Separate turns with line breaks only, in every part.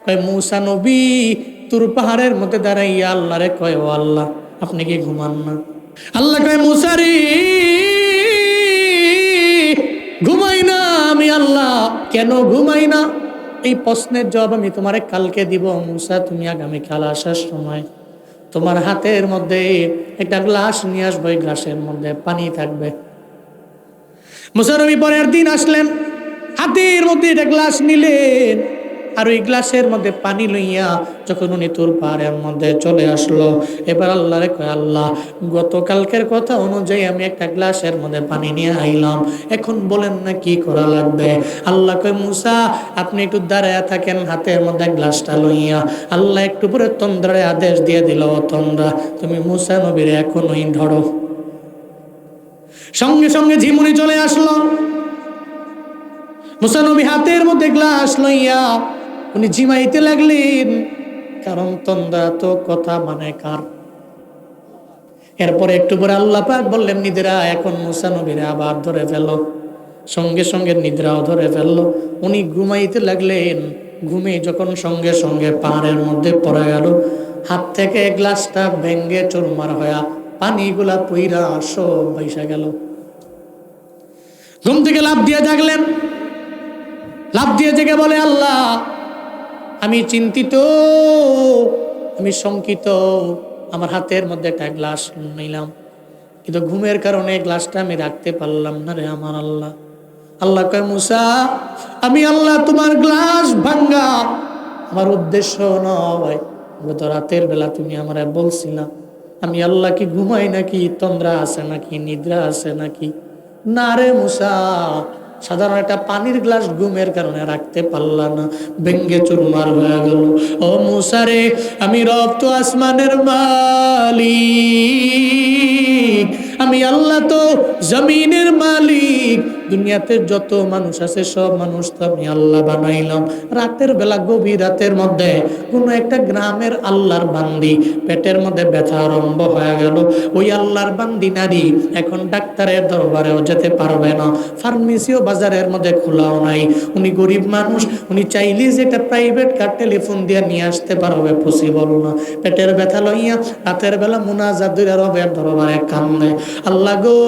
কয় মূসা নবী তুর পাহাড়ের মধ্যে দাঁড়াইয়া আল্লাহ রে কয়, ও আল্লাহ আপনি কি ঘুমান না? আল্লাহ কয় মূসা রে ঘুমাই না আমি আল্লাহ। কেন ঘুমাই না? এই প্রশ্নের জবাব আমি তোমারে কালকে দিব। মূসা তুমি আগামীকাল আসার সময় তোমার হাতের মধ্যে একটা গ্লাস নিয়ে আসবো, এই গ্লাসের মধ্যে পানি থাকবে। মূসা নবী পরের দিন আসলেন, হাতের মধ্যে একটা গ্লাস নিলেন, আর ওই গ্লাসের মধ্যে পানি লইয়া যখন উনি তুর পাহাড়ের মধ্যে চলে আসলো, এবার আল্লাহরে কয়, আল্লাহ গতকালকের কথা অনুযায়ী আমি একটা গ্লাসের মধ্যে পানি নিয়ে আইলাম, এখন বলেন না কি করা লাগবে? আল্লাহ কয় মূসা আপনি একটু দাঁড়ায়া থাকেন হাতের মধ্যে গ্লাসটা লইয়া। আল্লাহ একটু পরে তন্দ্রারে আদেশ দিয়ে দিল, তন্দ্রা তুমি মূসা নবীর এখনই ধরো। সঙ্গে সঙ্গে ঝিমুনি চলে আসলো। মূসা নবী হাতের মধ্যে গ্লাস লইয়া উনি ঝিমাইতে লাগলেন, কারণ তন্দ্রা তো কথা মানে কার। এরপরে একটু পরে আল্লাহ পাক বললেন নিদ্রা এখন মূসা নবীর আবার ধরে ফেলো। সঙ্গে সঙ্গে নিদ্রাও ধরে ফেললো, উনি ঘুমাইতে লাগলেন। ঘুমে যখন সঙ্গে সঙ্গে পাহাড়ের মধ্যে পড়ে গেল, হাত থেকে গ্লাসটা ভেঙ্গে চুরমার হয়ে পানিগুলা পুইরা সব বাইসা গেল। ঘুম থেকে লাফ দিয়ে জাগলেন, লাফ দিয়ে জেগে বলে আল্লাহ আমি চিন্তিত, আমি শঙ্কিত, আমার হাতের মধ্যে একটা গ্লাস নিলাম, কিন্তু ঘুমের কারণে গ্লাসটা আমি রাখতে পারলাম না রে আমার আল্লাহ। আল্লাহ কয় মূসা আমি আল্লাহ তোমার গ্লাস ভাঙ্গা আমার উদ্দেশ্য নয়, গত রাতের বেলা তুমি আমারে বলছিলা আমি আল্লাহ কি ঘুমাই নাকি, তন্দ্রা আছে নাকি, নিদ্রা আছে নাকি? না রে মূসা, সাধারণ একটা পানির গ্লাস ঘুমের কারণে রাখতে পারলাম না, ভেঙ্গে চুরমার হয়ে গেল। ও মূসা রে আমি রব তো আসমানের মালিক, আমি আল্লাহ তো জমিনের মালিক, দুনিয়াতে যত মানুষ আছে সব মানুষ তো আমি আল্লাহ বানাইলাম। রাতের বেলা গভীর রাতের মধ্যে কোনো একটা গ্রামের আল্লাহর বান্দি পেটের মধ্যে ব্যথা আরম্ভ হয়ে গেল, ওই আল্লাহর বান্দি নারী এখন ডাক্তারের দরবারেও যেতে পারবে না, ফার্মেসিও বাজারের মধ্যে খোলাও নাই, উনি গরিব মানুষ, উনি চাইলে যে একটা প্রাইভেট কার টেলিফোন দিয়ে নিয়ে আসতে পারবে, পসিবল না। পেটের ব্যথা লইয়া রাতের বেলা মুনাজাত দুইটা রবের দরবারে কান্দে, আল্লাহ গো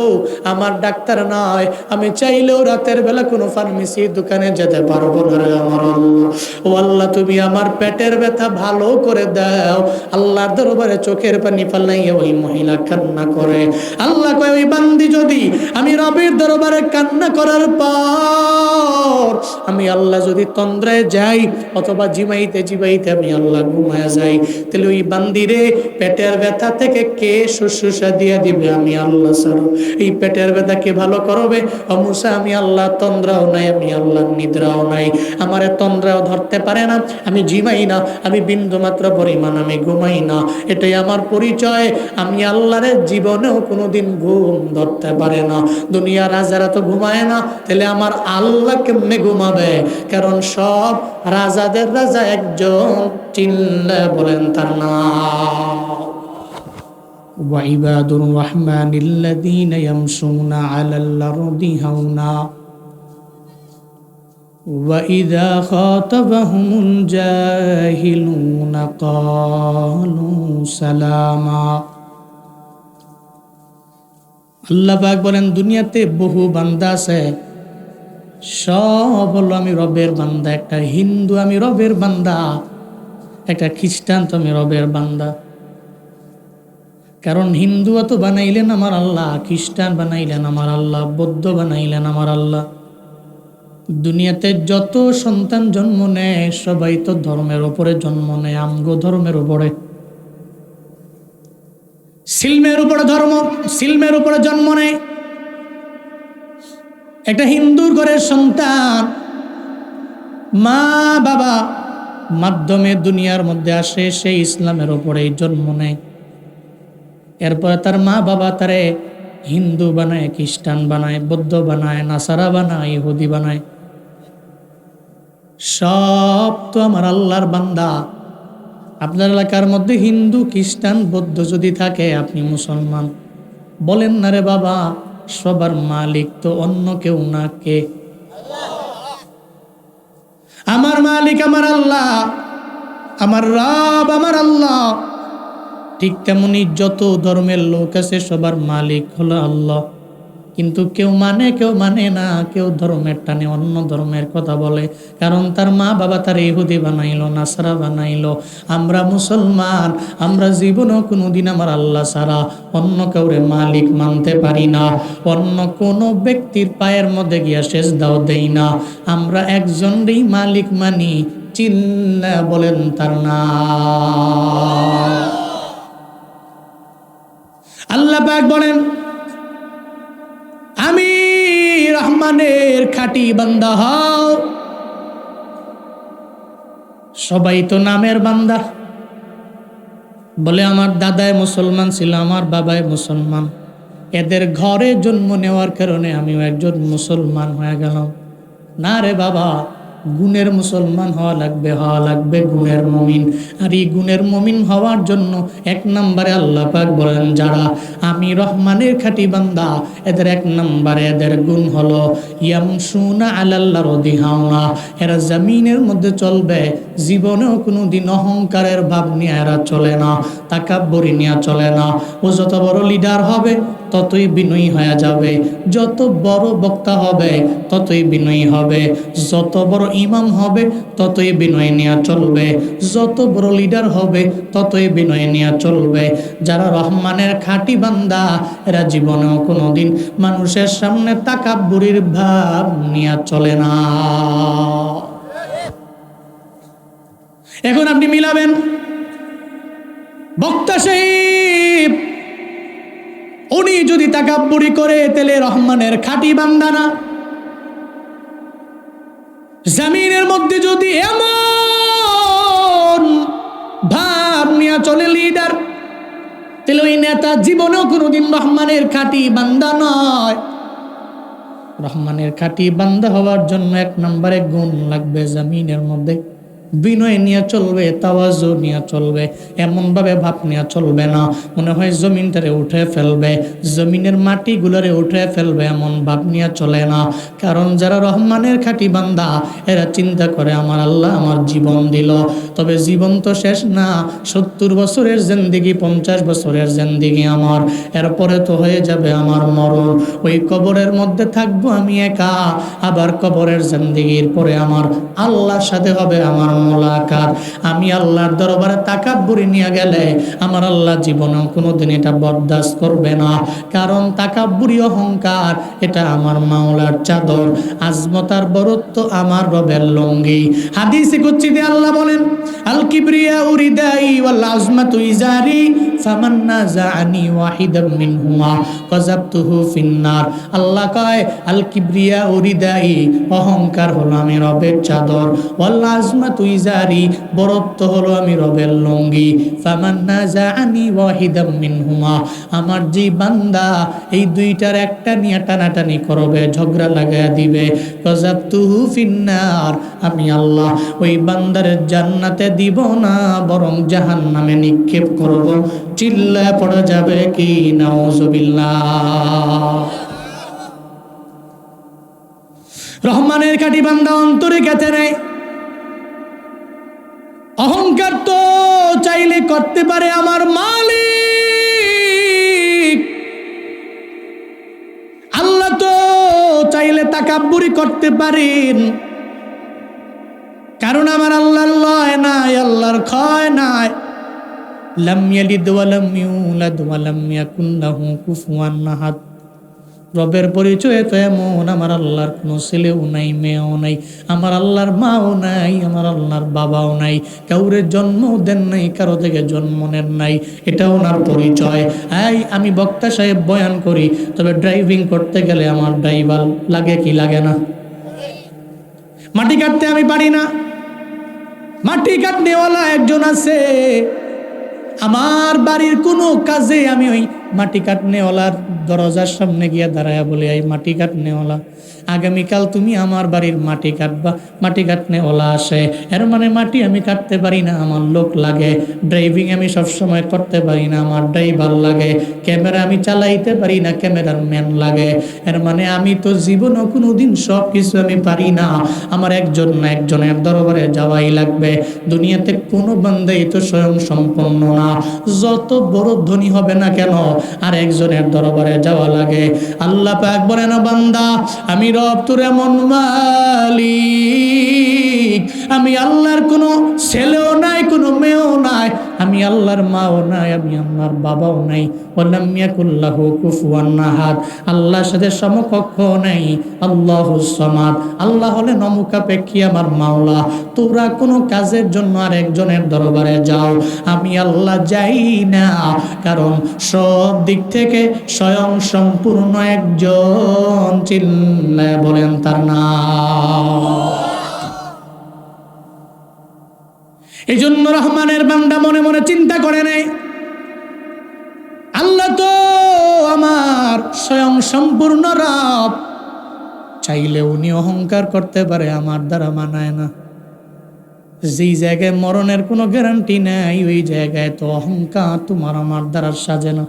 আমার ডাক্তার নয়, আমি চাইলেও রাতের বেলা কোনো ফার্মেসি দোকানে যেতে পারবো না রে আমার আল্লাহ। ও আল্লাহ তুমি আমার পেটের ব্যথা ভালো করে দাও। আল্লাহর দরবারে চোখের পানি ফালাইয়া ওই মহিলা কান্না করে। আল্লাহ কয় ওই বান্দি যদি আমি রবের দরবারে কান্না করার পর আমি আল্লাহ যদি তন্দ্রায় যাই অথবা জিমাইতে জিমাইতে আমি আল্লাহ ঘুমায় যাই, তাহলে ওই বান্দিরে পেটের ব্যথা থেকে কে শুশ্রূষা দিয়ে দিবে? আমি আল্লাহ ছাড়া। এই পেটের ব্যথা কে ভালো করবে? ও মূসা আমি আল্লাহ তন্দ্রাও নাই, আমি আল্লাহ নিদ্রাও নাই, আমারে তন্দ্রাও ধরতে পারে না, আমি জিমাই না, আমি বিন্দু মাত্র পরিমাণ আমি ঘুমাই না, এটাই আমার পরিচয়। আমি আল্লাহরে জীবনেও কোনোদিন ঘুম ধরতে পারে না। দুনিয়ার রাজারা তো ঘুমায় না, তাহলে আমার আল্লাহ কেমনে ঘুমাবে? কারণ সব রাজাদের রাজা একজন, চিল্লা বলেন তার নাম। وعباد الرحمن الذين يمشون على الأرض هونا وإذا خاطبهم الجاهلون قالوا سلاما। আল্লাহ পাক বলেন দুনিয়াতে বহু বান্দা আছে, সব হলো আমি রবের বান্দা। একটা হিন্দু আমি রবের বান্দা, একটা খ্রিস্টান তো আমি রবের বান্দা। কারণ হিন্দু তো বানাইলেন আমার আল্লাহ, খ্রিস্টান বানাইলেন আমার আল্লাহ, বৌদ্ধ বানাইলেন আমার আল্লাহ। দুনিয়াতে যত সন্তান জন্ম নেয় সবাই তো ধর্মের উপরে জন্ম নেয়, আমগো ধর্মের উপরে, সিলমের উপরে ধর্ম, সিলমের উপরে জন্ম নেয়। একটা হিন্দুর ঘরের সন্তান মা বাবা মাধ্যমে দুনিয়ার মধ্যে আসে, সে ইসলামের উপরেই জন্ম নেয়। এরপরে তার মা বাবা তারে হিন্দু বানায়, খ্রিস্টান বানায়, বৌদ্ধ বানায়, নাসারা বানায়, ইহুদি বানায়। সব তো আমার আল্লাহর বান্দা। আপনার এলাকার মধ্যে হিন্দু, খ্রিস্টান, বৌদ্ধ যদি থাকে, আপনি মুসলমান, বলেন না রে বাবা সবার মালিক তো অন্য কেউ না, কে? আমার মালিক আমার আল্লাহ। আমার রব আমার আল্লাহ। ঠিক তেমনি যত ধর্মের লোক আছে সবার মালিক হলো আল্লাহ, কিন্তু কেউ মানে না, কেউ ধর্মের টানে অন্য ধর্মের কথা বলে, কারণ তার মা বাবা তার ইহুদি বানাইলো, নাসারা বানাইলো। আমরা মুসলমান, আমরা জীবনেও কোনোদিন আমার আল্লাহ ছাড়া অন্য কাউরে মালিক মানতে পারি না, অন্য কোনো ব্যক্তির পায়ের মধ্যে গিয়া সেজদাও দেই না। আমরা একজনেরই মালিক মানি, চিল্লা বলেন তার নাম। আল্লাহ পাক বলেন, আমি রহমানের খাঁটি বান্দা হও। সবাই তো নামের বান্দা, বলে আমার দাদাই মুসলমান ছিল, আমার বাবাই মুসলমান, এদের ঘরে জন্ম নেওয়ার কারণে আমিও একজন মুসলমান হয়ে গেলাম। না রে বাবা, গুণের মুসলমান হওয়া লাগবে গুণের মুমিন। আর এই গুণের মুমিন হওয়ার জন্য এক নম্বরে আল্লাহ পাক বলেন, যারা আমি রহমানের খাঁটি বান্দা এদের এক নম্বরে এদের গুণ হলো ইয়ামশুনা আলাল আরদি হাওনা, এরা জমিনের মধ্যে চলবে, জীবনেও কোনোদিন অহংকারের ভাব নিয়ে এরা চলে না, তাকাব্বুরি নিয়ে চলে না। ও যত বড় লিডার হবে ততই বিনয়ী হয়ে যাবে, যত বড় বক্তা হবে ততই বিনয়ী হবে, যত বড় ইমাম হবে ততই বিনয় নিয়ে চলবে, যত বড় লিডার হবে ততই বিনয় নিয়ে চলবে। যারা রহমানের খাঁটি বান্দা এরা জীবনেও কোনোদিন মানুষের সামনে তাকাব্বুরির ভাব নিয়ে চলে না। এখন আপনি মিলাবেন, বক্তা সাহেব উনি যদি তাকাব্বুরি করে তাহলে রহমানের খাঁটি বান্দা না। জমিনের মধ্যে যদি এমন ভাব নিয়ে চলে লিডার, তাহলে ওই নেতা জীবনেও কোনোদিন রহমানের খাঁটি বান্দা নয়। রহমানের খাঁটি বান্দা হওয়ার জন্য এক নম্বরে গুণ লাগবে, জমিনের মধ্যে বিনয় নিয়ে চলবে, তাওয়াজু নিয়ে চলবে, এমনভাবে ভাব নিয়ে চলবে না মনে হয় জমিনটারে উঠে ফেলবে, জমিনের মাটিগুলোরে উঠে ফেলবে, এমন ভাব নিয়ে চলে না। কারণ যারা রহমানের খাঁটি বান্দা এরা চিন্তা করে আমার আল্লাহ আমার জীবন দিল, তবে জীবন তো শেষ না, 70 বছরের জিন্দেগি, 50 বছরের জিন্দেগি আমার, এরপরে তো হয়ে যাবে আমার মরণ, ওই কবরের মধ্যে থাকবো আমি একা, আবার কবরের জিন্দেগির পরে আমার আল্লাহর সাথে হবে আমার মোলাকাত। আমি আল্লাহর দরবারে তাকাব্বুরি নিয়ে গেলে আমার আল্লাহ জীবনেও কোনোদিন এটা বরদাস্ত করবে না, কারণ তাকাব্বুরি অহংকার এটা আমার মাওলার চাদর, আজমত আর বরত্ব আমার রবের লঙ্গি। হাদিসে কুদসিতে আল্লাহ বলেন, আল কিবরিয়া উরিদাই ওয়াল আজমাতু ইজারি ফামান নাযাআনি ওয়াহিদাম মিনহুমা কাযাবতুহু ফিন্নার। আল্লাহ কয় আল কিবরিয়া উরিদাই, অহংকার হলো আমি রবের চাদর, ওয়াল আজমাতু ইজারি, বরত্ব হলো আমি রবের লঙ্গি, ফামান নাযাআনি ওয়াহিদাম মিনহুমা, আমার যে বান্দা এই দুইটার একটা নিয়ে টানাটানি করবে, ঝগড়া লাগায়া দিবে, কাযাবতুহু ফিন্নার, আমি আল্লাহ ওই বান্দার জান্নাতে দিব না, বরং জাহান্নামে নিক্ষেপ করব। চিল্লা পড়া যাবে কি নাউজুবিল্লাহ। রহমানের খাঁটি বান্দা অন্তরে গেঁথে নেয়। অহংকার তো চাইলে করতে পারে আমার মালিক, আল্লাহ তো চাইলে তাকাব্বুরি করতে পারেন, কারণ আমার আল্লাহর লয় নাই, আল্লাহর ক্ষয় নাই। লাম ইয়ালিদ ওয়া লাম ইউলাদ ওয়া লাম ইয়াকুল লাহু কুফুয়ান আহাদ। রবের পরিচয় তো এমন, আমার আল্লাহর কোনো ছেলেও নাই, মেয়েও নাই, আমার আল্লাহর মাও নাই, আমার আল্লাহর বাবাও নাই, কাউরে জন্মও দেন নাই, কারো থেকে জন্ম নেন নাই, এটা ওনার পরিচয়। আমি বক্তা সাহেব বয়ান করি, তবে ড্রাইভিং করতে গেলে আমার ড্রাইভার লাগে কি লাগে না? মাটি কাটতে আমি পারি না, মাটি কাটনেওয়ালা একজন আছে, আমার বাড়ির কোনো কাজে আমি ওই মাটি কাটনেওয়ালার দরজার সামনে গিয়া দাঁড়ায়া বলে, এই মাটি কাটনেওয়ালা, আগামীকাল তুমি আমার বাড়ির মাটি কাটবা। মাটি কাটনেওয়ালা আসে, এর মানে মাটি আমি কাটতে পারি না, আমার লোক লাগে। ড্রাইভিং আমি সবসময় করতে পারি না, আমার ড্রাইভার লাগে। ক্যামেরা আমি চালাইতে পারি না, ক্যামেরার ম্যান লাগে। এর মানে আমি তো জীবনও কোনোদিন সব কিছু আমি পারি না, আমার একজন না একজনের দরবারে যাওয়াই লাগবে। দুনিয়াতে কোনো বান্দাই তো স্বয়ং সম্পন্ন না, যত বড় ধনী হবে না কেন আর একজনের দরবারে যাওয়া লাগে। আল্লাহ পাক বলেন, বান্দা আমি রব তোর এমন মালিক, আমি আল্লাহর কোনো ছেলেও নাই, কোনো মেয়েও নাই, আমি আল্লাহর মাও নাই, আমি আল্লাহর বাবাও নাই। ওয়ালাম ইয়াকুল্লাহু কুফুয়ান আহাদ, আল্লাহর সাথে সমকক্ষ নাই। আল্লাহুস সামাদ, আল্লাহ হলেন অমুখাপেক্ষী আমার মাওলা। তোরা কোনো কাজের জন্য আর একজনের দরবারে যাও, আমি আল্লাহ যাই না, কারণ সব দিক থেকে স্বয়ং সম্পূর্ণ একজন। চিল্লায় বলেন তার নাম। এই জন্য রহমানের বান্দা মনে মনে চিন্তা করে নেই, আল্লাহ তো আমার স্বয়ং সম্পূর্ণ রব, চাইলে উনি অহংকার করতে পারে, আমার দ্বারা মানায় না। যেই জায়গায় মরণের কোনো গ্যারান্টি নাই, ওই জায়গায় তো অহংকার তোমার আমার দ্বারা সাজে না।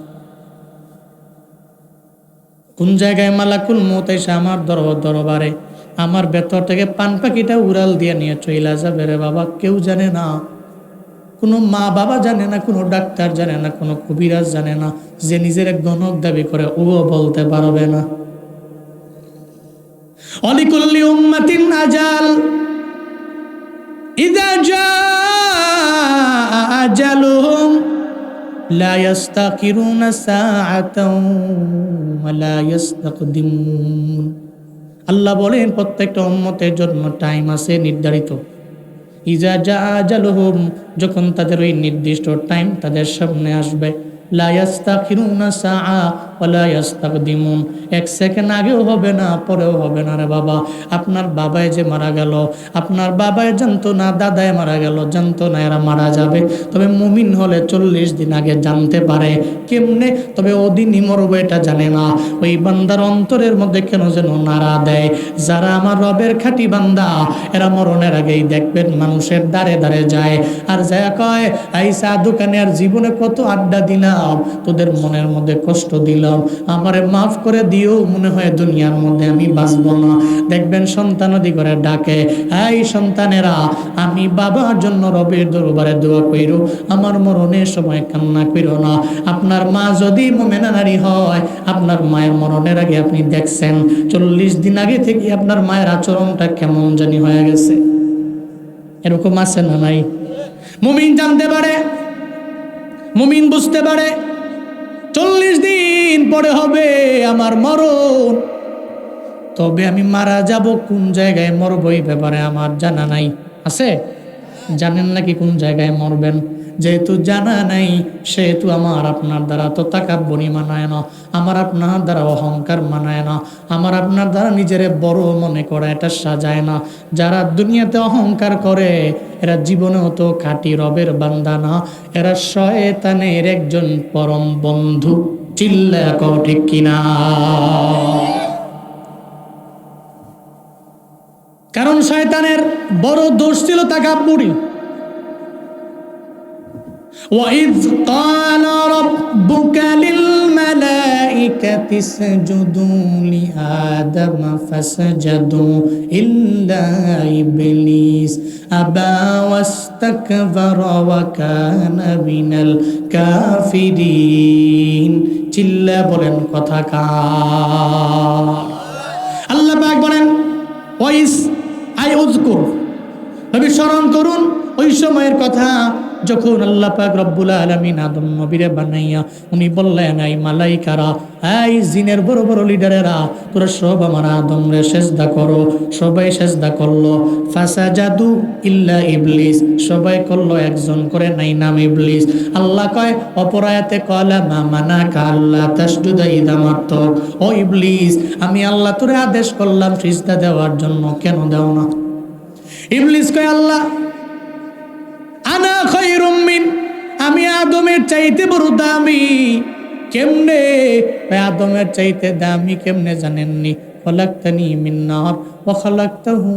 কোন জায়গায় মালাকুল মউত এসে আমার দরবারে আমার ভেতর থেকে পান পাখিটা উড়াল দিয়ে নিয়ে চইলা যাবে রে বাবা, কেউ জানে না। কোনো মা বাবা জানে না, কোনো ডাক্তার জানে না, কোনো কবিরাজ জানে না। যে নিজের গণক দাবি করে ও বলতে পারবে না। অলিকুল্লি উম্মাতিন আজাল, ইযা জাআ আজালুহুম লা ইস্তাখিরুনা সাআতাও ওয়া লা ইস্তাকদিমুন। আল্লাহ বলেন প্রত্যেকটা উম্মতের জন্য টাইম আছে নির্ধারিত। ইজা জাআ আজালুহুম, যখন তাদের ওই নির্দিষ্ট টাইম তাদের সামনে আসবে, লা ইস্তাখিরুনা সাআ ওয়া লা ইস্তাকদিমুন, এক সেকেন্ড আগেও হবে না, পরেও হবে না রে বাবা। আপনার বাবাই যে মারা গেল, আপনার বাবাই জানতো না, দাদাই মারা গেল জানতো না, এরা মারা যাবে। তবে মুমিন হলে 40 দিন আগে জানতে পারে। কেমনে? তবে ওদিনই মরবো এটা জানে না। ওই বান্দার অন্তরের মধ্যে কেন যেন নাড়া দেয়। যারা আমার রবের খাঁটি বান্দা, এরা মরণের আগেই দেখবেন মানুষের দ্বারে দ্বারে যায়, আর যায় কয়, আইসা দোকানে আর জীবনে কত আড্ডা দিলাম, তোদের মনের মধ্যে কষ্ট দিলাম, আমারে মাফ করে দিও, মনে হয় দুনিয়ার মধ্যে আমি বাঁচব না। দেখবেন সন্তানাদি করে ডাকে, এই সন্তানেরা, আমি বাবার জন্য রবের দরবারে দোয়া কইরো, আমার মরণের সময় কান্না কইরো না। আপনার মা যদি মুমিনা নারী হয়, আপনার মায়ের মরণের আগে আপনি দেখছেন 40 দিন আগে থেকে আপনার মায়ের আচরণটা কেমন জানি হয়ে গেছে। এরকম আছে না নাই? মুমিন জানতে পারে, মুমিন বুঝতে পারে 40 দিন পরে হবে আমার মরণ, তবে আমি মারা যাব কোন জায়গায় মরব এই ব্যাপারে আমার জানা নাই। আছে? জানেন নাকি কোন জায়গায় মরবেন? যেহেতু জানা নাই, সেহেতু আমার আপনার দ্বারা তো তাকাব্বুরি মানায় না, আমার আপনার দ্বারা অহংকার মানায় না, আমার আপনার দ্বারা নিজেরে বড় মনে করা এটা সাজায় না। যারা দুনিয়াতে অহংকার করে, এরা জীবনেও তো খাঁটি রবের বান্দা না, এরা শয়তানের একজন পরম বন্ধু। চিল্লায়া কও ঠিক কিনা? কারণ শয়তানের বড় দোষ ছিল তাকাব্বুরি। وَإِذْ قَالَ رَبُّكَ لِلْمَلَائِكَةِ اسْجُدُوا لِآدَمَ فَسَجَدُوا إِلَّا إِبْلِيسَ أَبَى وَاسْتَكْبَرَ وَكَانَ مِنَ الْكَافِرِينَ। চিল্লা বলেন কথা কার? আল্লাহ পাক বলেন, ওয়াইস আই উযকুর, নবী স্মরণ করুন ওই সময়ের কথা যখন আল্লাহ পাক রব্বুল আলামিন আদম নবীরে বানাইয়া উনি বললেন, এই মালাইকারা, এই জিনের বড় বড় লিডারেরা, তোরা সব আমার আদমরে সেজদা করো। সবাই সেজদা করলো। ফাসাজাদু ইল্লা ইবলিস, সবাই করলো, একজন করে নাই, নাম ইবলিস। আল্লাহ কয় অপর আয়াতে, ক্বালা মা মানাকা আল্লা তাসজুদা ইযা আমারতুক, ও ইবলিস, আমি আল্লাহ তোরে আদেশ করলাম সিজদা দেওয়ার জন্য, কেন দাও না? ইবলিস কয়, আল্লাহ আনা খায়রুম মিন, আমি আদমের চাইতে বড় দামি, কেমনে? আদমের চাইতে দামি কেমনে জানেননি? খলাকতানি মিন নার ওয়া খলাকতাহু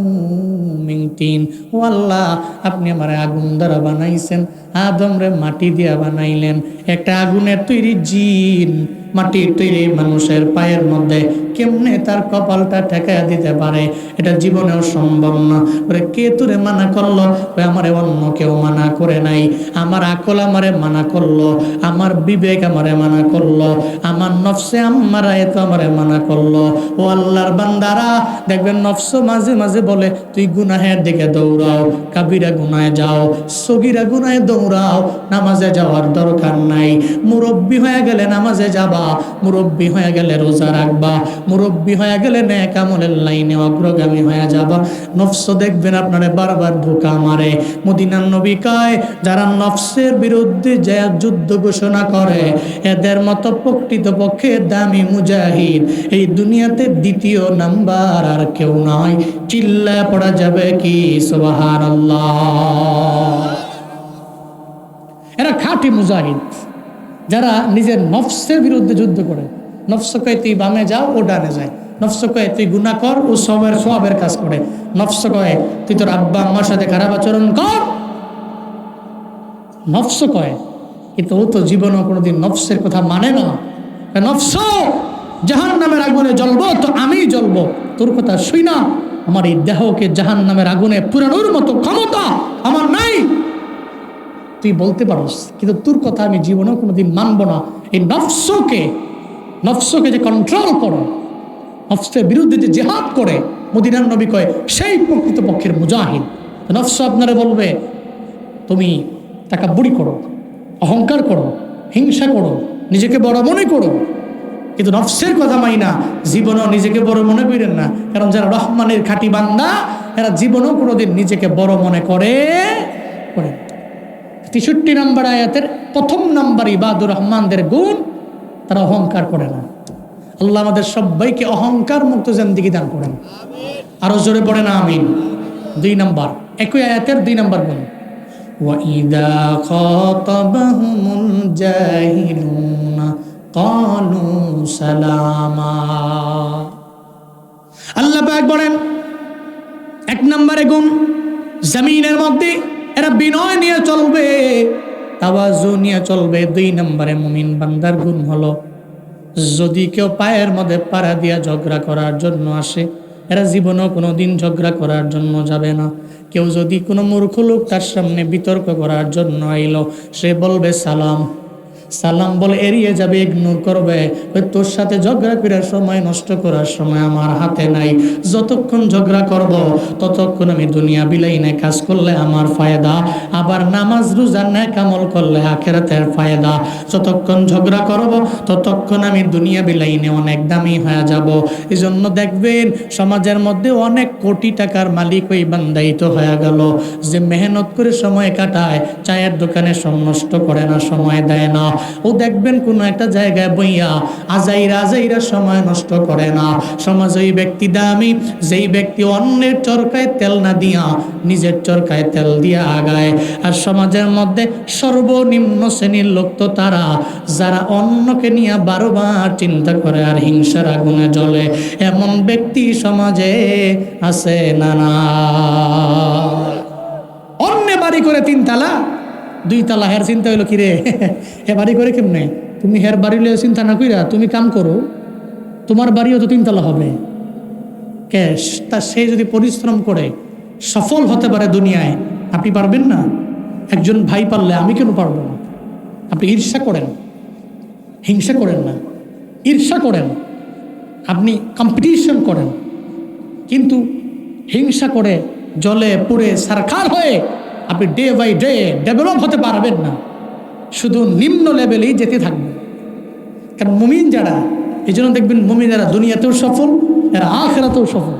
মিন তিন। ও আল্লাহ, আপনি আমারে আগুন দ্বারা বানাইছেন, আদম রে মাটি দিয়া বানাইলেন। একটা আগুনের তৈরি জিন মাটির তৈরি মানুষের পায়ের মধ্যে কেমনে তার কপালটা ঠেকাইয়া দিতে পারে? এটা জীবনেও সম্ভব না। ওরে কে তোরে মানা করলো? ওই আমারে অন্য কেউ মানা করে নাই। আমার আকল আমারে মানা করলো, আমার বিবেক আমারে মানা করলো, আমার নফসে আম্মারা এত আমারে মানা করলো। ও আল্লাহর বান্দারা, দেখবেন নফস মাঝে মাঝে বলে তুই গুনাহের দিকে দৌড়াও, কাবিরা গুনায় যাও, সগীরা গুনায় দৌড়াও, নামাজে যাওয়ার দরকার নাই। মুরব্বি হয়ে গেলে নামাজে যাবা, মুরব্বি হয়ে গেলে রোজা রাখবা, মুরব্বি হয়ে গেলে নেক আমলের লাইনে অগ্রগামী হয়ে যাবা। নফস দেখবেন আপনারে বারবার ধোঁকা মারে। মদিনার নবী কয়, যারা নফসের বিরুদ্ধে যে যুদ্ধ ঘোষণা করে, এদের মতো প্রকৃতপক্ষে দামি মুজাহিদ এই দুনিয়াতে দ্বিতীয় নাম্বার আর কেউ নয়। চিল্লায় পড়া যাবে কি সুবহানাল্লাহ? এরা খাঁটি মুজাহিদ, যারা নিজের নফসের বিরুদ্ধে যুদ্ধ করে। নফস কয় তুই বামে যাও, ও ডানে যায়। নফস কয় তুই গুনাহ কর, ও সওয়াবের কাজ করে। নফস কয় তুই তোর আব্বা আম্মার সাথে খারাপ আচরণ কর, নফস কয়। কিন্তু ও তো জীবনও কোনোদিন নফসের কথা মানে না। নফস, জাহান্নামের আগুনে জ্বলবো তো আমিই জ্বলবো, তোর কথা শুই না। আমার এই দেহকে জাহান্নামের আগুনে পুরানোর মতো ক্ষমতা আমার নাই। তুই বলতে পারস, কিন্তু তোর কথা আমি জীবনেও কোনোদিন মানব না। এই নফসকে যে কন্ট্রোল করো, নফসের বিরুদ্ধে যে জিহাদ করে, মদিনার নবী কয় সেই প্রকৃতপক্ষের মুজাহিদ। নফস আপনারা বলবে তুমি তাকাব্বুরি করো, অহংকার করো, হিংসা করো, নিজেকে বড় মনে করো, কিন্তু নফসের কথা মাই না। জীবনেও নিজেকে বড় মনে করেন না, কারণ যারা রহমানের খাঁটি বান্দা, এরা জীবনেও কোনোদিন নিজেকে বড় মনে করে। 63 নম্বর আয়াতের প্রথম নাম্বার ইবাদুর রহমানদের গুণ, তারা অহংকার করে না। আল্লাহ আমাদের সবাইকে অহংকার মুক্ত জিন্দেগি দান করেন। আরো জোরে পড়ে না আমিন। 2 নম্বর, একই আয়াতের 2 নম্বর গুণ, ওয়াইদা খাতাবাহুমুল জাহিলুনা ক্বালু সালামা। আল্লাহ পাক বলেন 1 নম্বরে গুণ, জমিনের মধ্যে এরা বিনয় নিয়ে চলবে, তাওয়াজু নিয়ে চলবে। 2 নম্বরে মুমিন বান্দার গুণ হলো, যদি কেউ পায়ের মধ্যে পাড়া দিয়া ঝগড়া করার জন্য আসে, এরা জীবনেও কোনো দিন ঝগড়া করার জন্য যাবে না। কেউ যদি কোনো মূর্খ লোক তার সামনে বিতর্ক করার জন্য আইলো, সে বলবে সালাম, সালাম বলে এড়িয়ে যাবে, ইগনোর করবে। ওই তোর সাথে ঝগড়া করার সময়, নষ্ট করার সময় আমার হাতে নাই। যতক্ষণ ঝগড়া করব ততক্ষণ আমি দুনিয়া বিলাইনে কাজ করলে আমার ফায়দা, আবার নামাজ রোজা নেক আমল করলে আখিরাতের ফায়দা। যতক্ষণ ঝগড়া করব ততক্ষণ আমি দুনিয়া বিলাইনে অনেক দামি হয়ে যাব। এই জন্য দেখবেন সমাজের মধ্যে অনেক কোটি টাকার মালিক ওই বান্দাই তো হয়ে গেল, যে মেহনত করে সময় কাটায়, চায়ের দোকানে নষ্ট করে না, সময় দেয় না। ও দেখবেন কোনো একটা জায়গায় বইয়া আজাইরা সময় নষ্ট করে না। সমাজ ওই ব্যক্তি দামি, যেই ব্যক্তি অন্যের চরকায় তেল না দিয়া নিজের চরকায় তেল দিয়া আগায়। আর সমাজের মধ্যে সর্বনিম্ন শ্রেণীর লোক তো তারা, যারা অন্যকে নিয়ে বারবার চিন্তা করে আর হিংসার আগুনে জ্বলে। এমন ব্যক্তি সমাজে আছে না? না, অন্য বাড়ি করে 3 তালা 2 তালা, হের চিন্তা হইলো কি রে, হে বাড়ি করে কেমনে? তুমি হের বাড়ি লিয়ে চিন্তা না কইরা তুমি কাম করো, তোমার বাড়িও তো 3 তালা হবে। ক্যাশ তা সে যদি পরিশ্রম করে সফল হতে পারে দুনিয়ায়, আপনি পারবেন না? একজন ভাই পারলে আমি কেন পারবো না? আপনি ঈর্ষা করেন, হিংসা করেন না, ঈর্ষা করেন, আপনি কম্পিটিশন করেন, কিন্তু হিংসা করে জলে পুড়ে সারখার হয়ে আপনি ডে বাই ডে ডেভেলপ হতে পারবেন না, শুধু নিম্ন লেভেলেই যেতে থাকবেন। কারণ মুমিন যারা, এই জন্য দেখবেন মুমিন যারা দুনিয়াতেও সফল, এরা আখিরাতেও সফল।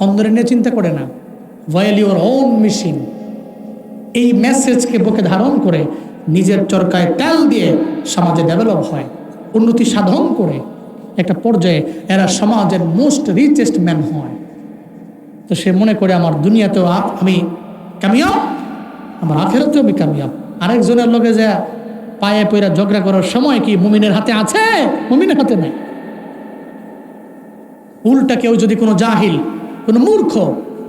অন্ধরে নিয়ে চিন্তা করে না, ভয়েল ইউর ওন মেশিন। এই মেসেজকে বুকে ধারণ করে নিজের চরকায় তেল দিয়ে সমাজে ডেভেলপ হয়, উন্নতি সাধন করে একটা পর্যায়ে এরা সমাজের মোস্ট রিচেস্ট ম্যান হয়। তো সে মনে করে আমার দুনিয়াতেও আমি কামিয়াব, আমার আখিরাতেও আমি কামিয়াব। আরেকজনের লোকে যা পায়ে পয়রা ঝগড়া করার সময় কি মুমিনের হাতে আছে? মুমিনের হাতে নাই। উল্টা কেউ যদি কোনো জাহিল, কোনো মূর্খ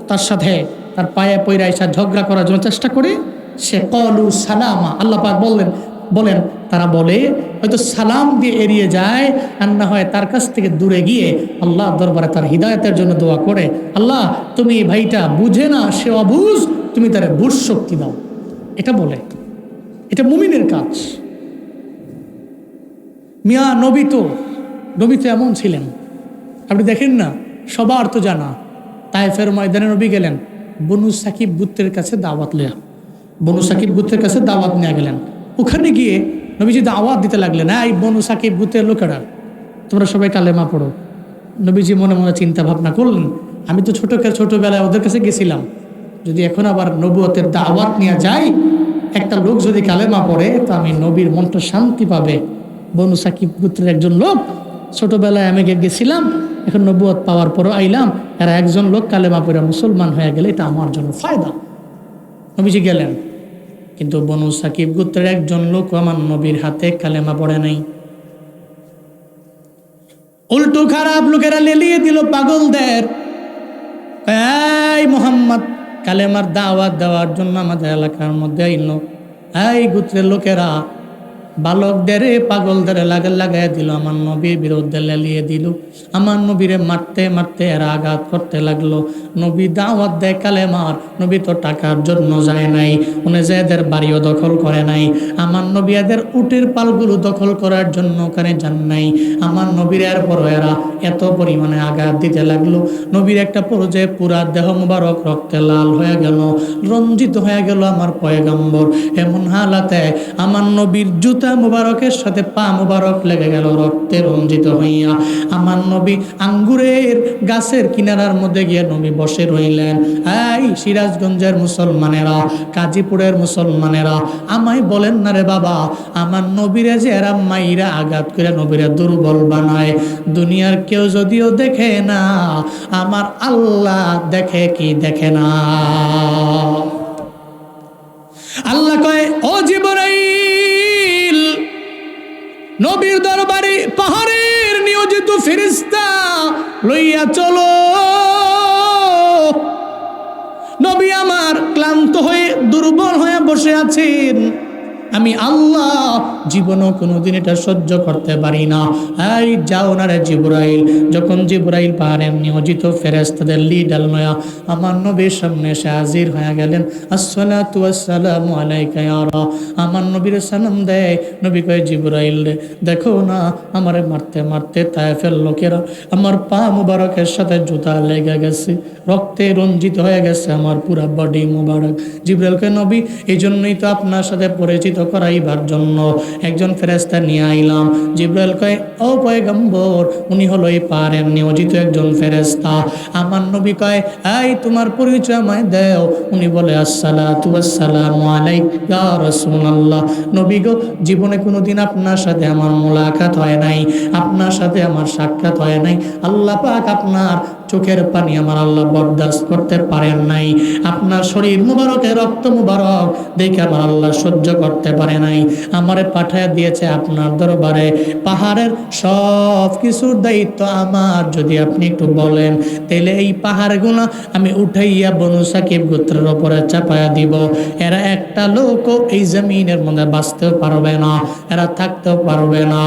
তার সাথে তার পায়ে পয়রা এসে ঝগড়া করার জন্য চেষ্টা করে, সে কলু সালামা, আল্লাহ পাক বলেন তারা বলে হয়তো সালাম দিয়ে এড়িয়ে যায়, আর না হয় তার কাছ থেকে দূরে গিয়ে আল্লাহ দরবারে তার হিদায়তের জন্য দোয়া করে, আল্লাহ তুমি ভাইটা বুঝে না, সে অবুঝ, তুমি তার বুঝ শক্তি দাও। এটা বলে, এটা মুমিনের কাজ। মিয়া নবী তো এমন ছিলেন, আপনি দেখেন না, সবার তো জানা, তায়েফের ময়দানে নবী গেলেন, বনু সাকিব গোত্রের কাছে দাওয়াত লয়া, বনু সাকিব গোত্রের কাছে দাওয়াত নিয়ে গেলেন। ওখানে গিয়ে নবীজি দাওয়াত দিতে লাগলেন, এই বনু সাকিব গোত্রের লোকেরা, তোমরা সবাই কালেমা পড়ো। নবীজি মনে মনে চিন্তা ভাবনা করলেন, আমি তো ছোটবেলায় ওদের কাছে গেছিলাম, যদি এখন আবার নবুয়তের দাওয়াত নিয়ে যাই, একটা লোক যদি কালেমা পড়ে তো আমি নবীর মনটা শান্তি পাবে। বনু সাকিব গোত্রের একজন লোক, ছোটবেলায় আমি গেছিলাম, এখন নবুয়ত পাওয়ার পরও আইলাম, এরা একজন লোক কালেমা পড়ে মুসলমান হয়ে গেলে এটা আমার জন্য ফায়দা। নবীজি গেলেন, কিন্তু বনু সাকিব গোত্রের একজন লোক আমার নবীর হাতে কালেমা পড়ে নাই। উল্টো খারাপ লোকেরা লেলিয়ে দিল পাগলদের, এই মোহাম্মদ কালেমার দাওয়াত দেওয়ার জন্য আমাদের এলাকার মধ্যে আইল। এই গোত্রের লোকেরা বালকদের পাগলদের লাগাই দিল, আমার নবীর বিরুদ্ধে লেলিয়ে দিল। আমার নবীরে মারতে মারতে এরা আঘাত করতে লাগলো। নবী দাওয়াত দেয় কালেমার, নবী তো টাকার জন্য যায় নাই, উনি যে এদের বাড়িও দখল করে নাই। আমার নবী এদের উটের পালগুলো দখল করার জন্য ওখানে যান নাই। আমার নবীর এরপরও এরা এত পরিমাণে আঘাত দিতে লাগলো, নবীর একটা পর্যায়ে পুরা দেহ মুবারক রক্তে লাল হয়ে গেল, রঞ্জিত হয়ে গেল আমার পয়গম্বর। এমন হালাতে আমার নবীর জুতা মুবারকের সাথে পা মুবারক লেগে গেল রক্তে রঞ্জিত হইয়া। আমার নবী আঙ্গুরের গাছের কিনারার মধ্যে গিয়ে নবী বসে রইলেন। এই সিরাজগঞ্জের মুসলমানেরা, গাজীপুরের মুসলমানেরা, আমায় বলেন না রে বাবা, আমার নবীরে যে এরা মাইরা আঘাত করে নবীরে দুর্বল বানায়, দুনিয়ার কেউ যদিও দেখে না, আমার আল্লাহ দেখে কি দেখে না? আল্লাহ কয়, ও জিবরাইল, নবীর দরবারে পাহাড়ের নিয়োজিত ফেরেশতা লইয়া চলো। নবী আমার ক্লান্ত হয়ে দুর্বল হয়ে বসে আছেন, আমি আল্লাহ জীবনও কোনোদিন এটা সহ্য করতে পারি না। এই যাও না রে জিবরাইল। যখন জিবরাইল পাহাড়ের নিয়োজিত ফেরেশতাদের লিডার নয়া আমার নবীর সামনে এসে হাজির হয়ে গেলেন। আসসালাতু ওয়াসসালামু আলাইকা ইয়া রাসূল। আমার নবীর সালাম দেয়। নবী কয়, জিবরাইল রে, দেখো না আমারে মারতে মারতে তায়েফের লোকেরা আমার পা মুবারকের সাথে জুতা লেগে গেছে, রক্তে রঞ্জিত হয়ে গেছে আমার পুরা বডি মুবারক। জিবরাইল কয়, নবী এই জন্যই তো আপনার সাথে পরিচিত করাইবার জন্য একজন ফেরেশতা নিয়ে আইলাম। জিবরাইল কয়, ও পয়গম্বর, উনি হলো এই পাহাড়ের নিয়োজিত একজন ফেরেশতা। আমার নবী কয়, এই তোমার পরিচয় আমায় দাও। উনি বলে, আসসালাতু ওয়াসসালামু আলাইকা ইয়া রাসূলুল্লাহ। নবী গো, জীবনে কোনোদিন আপনার সাথে আমার মোলাকাত হয় নাই, আপনার সাথে আমার সাক্ষাৎ হয় নাই। আল্লাহ পাক আপনার চোখের পানি আমার আল্লাহ বরদাস্ত করতে পারেন নাই, আপনার শরীর মুবারকে রক্ত মুবারক দেখে আমার আল্লাহ সহ্য করতে পারে নাই। আমারে পাঠায় দিয়েছে আপনার দরবারে, পাহাড়ের সব কিছুর দায়িত্ব আমার। যদি আপনি একটু বলেন, তাহলে এই পাহাড়গুলো আমি উঠাইয়া বনু সাকিব গোত্রের উপরে চাপায়া দিব। এরা একটা লোকও এই জমিনের মধ্যে বাঁচতেও পারবে না, এরা থাকতেও পারবে না।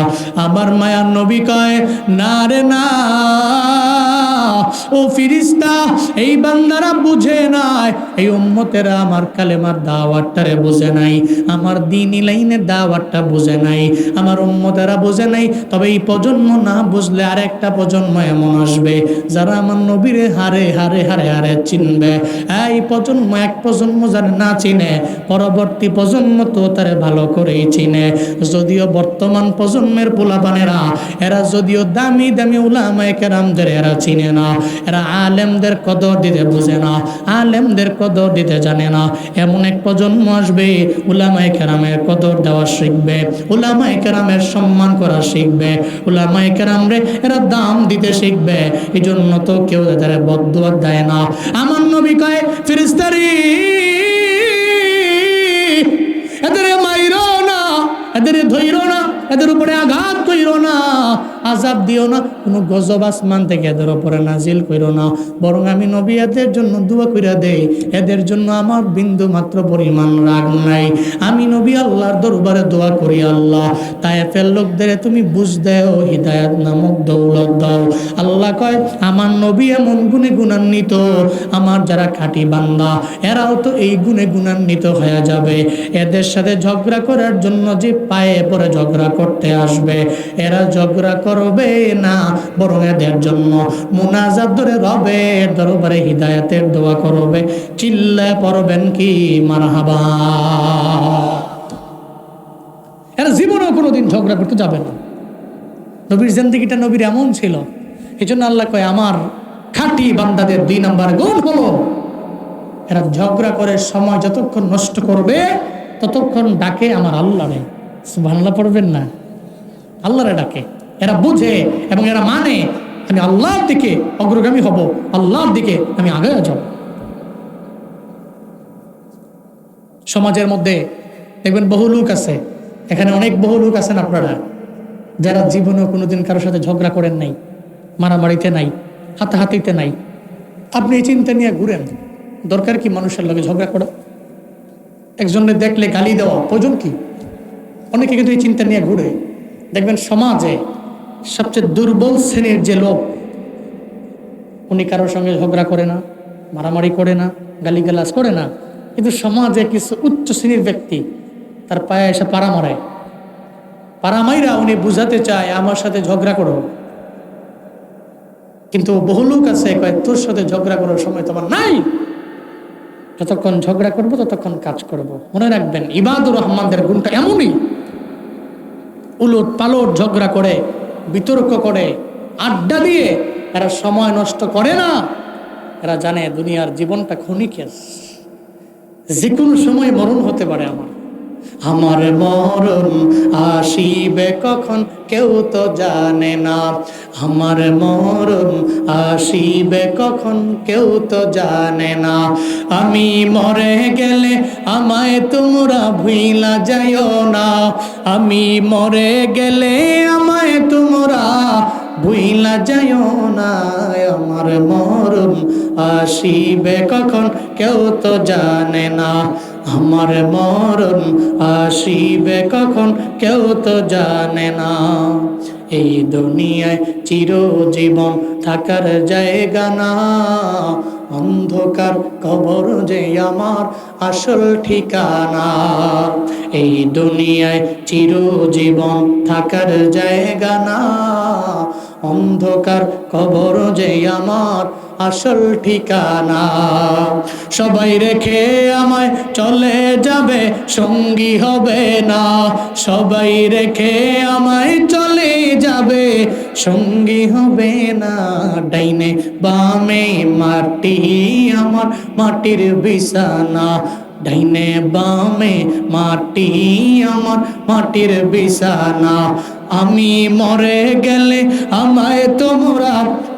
আমার মায়ার নবী কয়, না রে না, ও ফিরিস্তা, এই বান্দারা বুঝে নাই, এই উম্মতেরা আমার কালেমার দাওয়াতটারে বুঝে নাই, আমার দ্বীনি লাইনের দাওয়াতটা বুঝে নাই, আমার উম্মতেরা বুঝে নাই। তবে এই প্রজন্ম না বুঝলে আরেকটা প্রজন্ম এমন আসবে যারা আমার নবীরে হারে হারে হারে হারে চিনবে। এই প্রজন্ম, এক প্রজন্ম যারা না চিনে, পরবর্তী প্রজন্ম তো তারে ভালো করেই চিনে। যদিও বর্তমান প্রজন্মের পোলাপানেরা এরা যদিও দামি দামি উলামায়ে কেরামদের এরা চিনে না, এরা আলেমদের কদর দিতে বুঝে না, আলেমদের কদর দিতে জানে না। এমন এক প্রজন্ম আসবে উলামায়ে কেরামের কদর দেওয়া শিখবে, উলামায়ে কেরামের সম্মান করা শিখবে, উলামায়ে কেরামরে এরা দাম দিতে শিখবে। এই জন্য তো কেউ এদের বদদুয়া দেয় না। আমার নবী কয়, ফেরেশতারি, এদের মাইরো না, এদের এদের উপরে আঘাত কইরো না, আযাব দিও না, কোনো গজব আসমান থেকে এদের উপরে নাজিল কইরো না। বরং আমি নবী এদের জন্য দোয়া কইরা দেই, এদের জন্য আমার বিন্দু মাত্র পরিমাণ রাগ নাই। আমি নবী আল্লাহর দরবারে দোয়া করি, আল্লাহ তায়েফের লোকদের তুমি বুঝ দেও, হিদায়াত নামক দৌলত দাও। আল্লাহ কয় আমার নবী এমন গুণে গুণান্বিত, আমার যারা খাঁটি বান্দা এরাও তো এই গুণে গুণান্বিত হয়ে যাবে। এদের সাথে ঝগড়া করার জন্য যে পায়ে পরে ঝগড়া করতে আসবে, এরা ঝগড়া করবে না, বরং এদের জন্য মুনাজাত ধরে রবের দরবারে হিদায়াতের দোয়া করবে। চিল্লায় পড়বেন কি মারহাবা। এরা জীবনেও কোনোদিন ঝগড়া করতে যাবে না। নবীর জিন্দেগিটা নবীর এমন ছিল, এই জন্য আল্লাহ কয় আমার খাঁটি বান্দাদের 2 নাম্বার গুণ হলো এরা ঝগড়া করে সময় যতক্ষণ নষ্ট করবে ততক্ষণ ডাকে আমার আল্লাহরে। সুবহানাল্লাহ পড়বেন না? আল্লাহরে ডাকে, এরা বুঝে এবং এরা মানে আমি আল্লাহর দিকে অগ্রগামী হব, আল্লাহর দিকে আমি আগে যাব। সমাজের মধ্যে দেখবেন বহু লোক আছে, এখানে অনেক বহু লোক আছেন আপনারা যারা জীবনেও কোনোদিন কারোর সাথে ঝগড়া করেন নাই, মারামারিতে নাই, হাতাহাতিতে নাই। আপনি এই চিন্তা নিয়ে ঘুরেন, দরকার কি মানুষের লগে ঝগড়া করা, একজনের দেখলে গালি দেওয়া, প্রয়োজন কি? অনেকে কিন্তু এই চিন্তা নিয়ে ঘুরে। দেখবেন সমাজে সবচেয়ে দুর্বল শ্রেণীর যে লোক, উনি কারোর সঙ্গে ঝগড়া করে না, মারামারি করে না, গালিগালাজ করে না, কিন্তু সমাজে কিছু উচ্চ শ্রেণীর ব্যক্তি তার পায়ে এসে পাড়া মারায়, পাড়া মাইরা উনি বুঝাতে চায় আমার সাথে ঝগড়া করো। কিন্তু বহু লোক আছে কয় তোর সাথে ঝগড়া করার সময় তোমার নাই, যতক্ষণ ঝগড়া করবো ততক্ষণ কাজ করব। মনে রাখবেন ইবাদুর রহমানদের গুণটা এমনই, উলট পালট ঝগড়া করে, বিতর্ক করে, আড্ডা দিয়ে এরা সময় নষ্ট করে না। এরা জানে দুনিয়ার জীবনটা ক্ষণিকের, যে কোনো সময় মরণ হতে পারে। আমার মরণ আসিবে কখন কেউ তো জানে না, আমার মরণ আসিবে কখন কেউ তো জানে না। আমি মরে গেলে আমায় তোমরা ভুইলা যাইও না, আমি মরে গেলে আমায় তোমরা ভুইলা যাইও না। আমার মরণ আসিবে কখন কেউ তো জানে না, আমার মরণ আসিবে কখন কেউ তো জানে না। এই দুনিয়ায় চিরজীবন থাকার জায়গা না, অন্ধকার কবর যে আমার আসল ঠিকানা। এই দুনিয়ায় চিরজীবন থাকার জায়গা না, অন্ধকার কবর যে আমার আসল ঠিকানা। সবাই রেখে আমায় চলে যাবে, সঙ্গী হবে না, সবাই রেখে আমায় চলে যাবে, সঙ্গী হবে না। ডাইনে বামে মাটি আমার মাটির বিছানা, ডাইনে বামে মাটি আমার মাটির বিছানা। আমি মরে গেলে আমায় তোমরা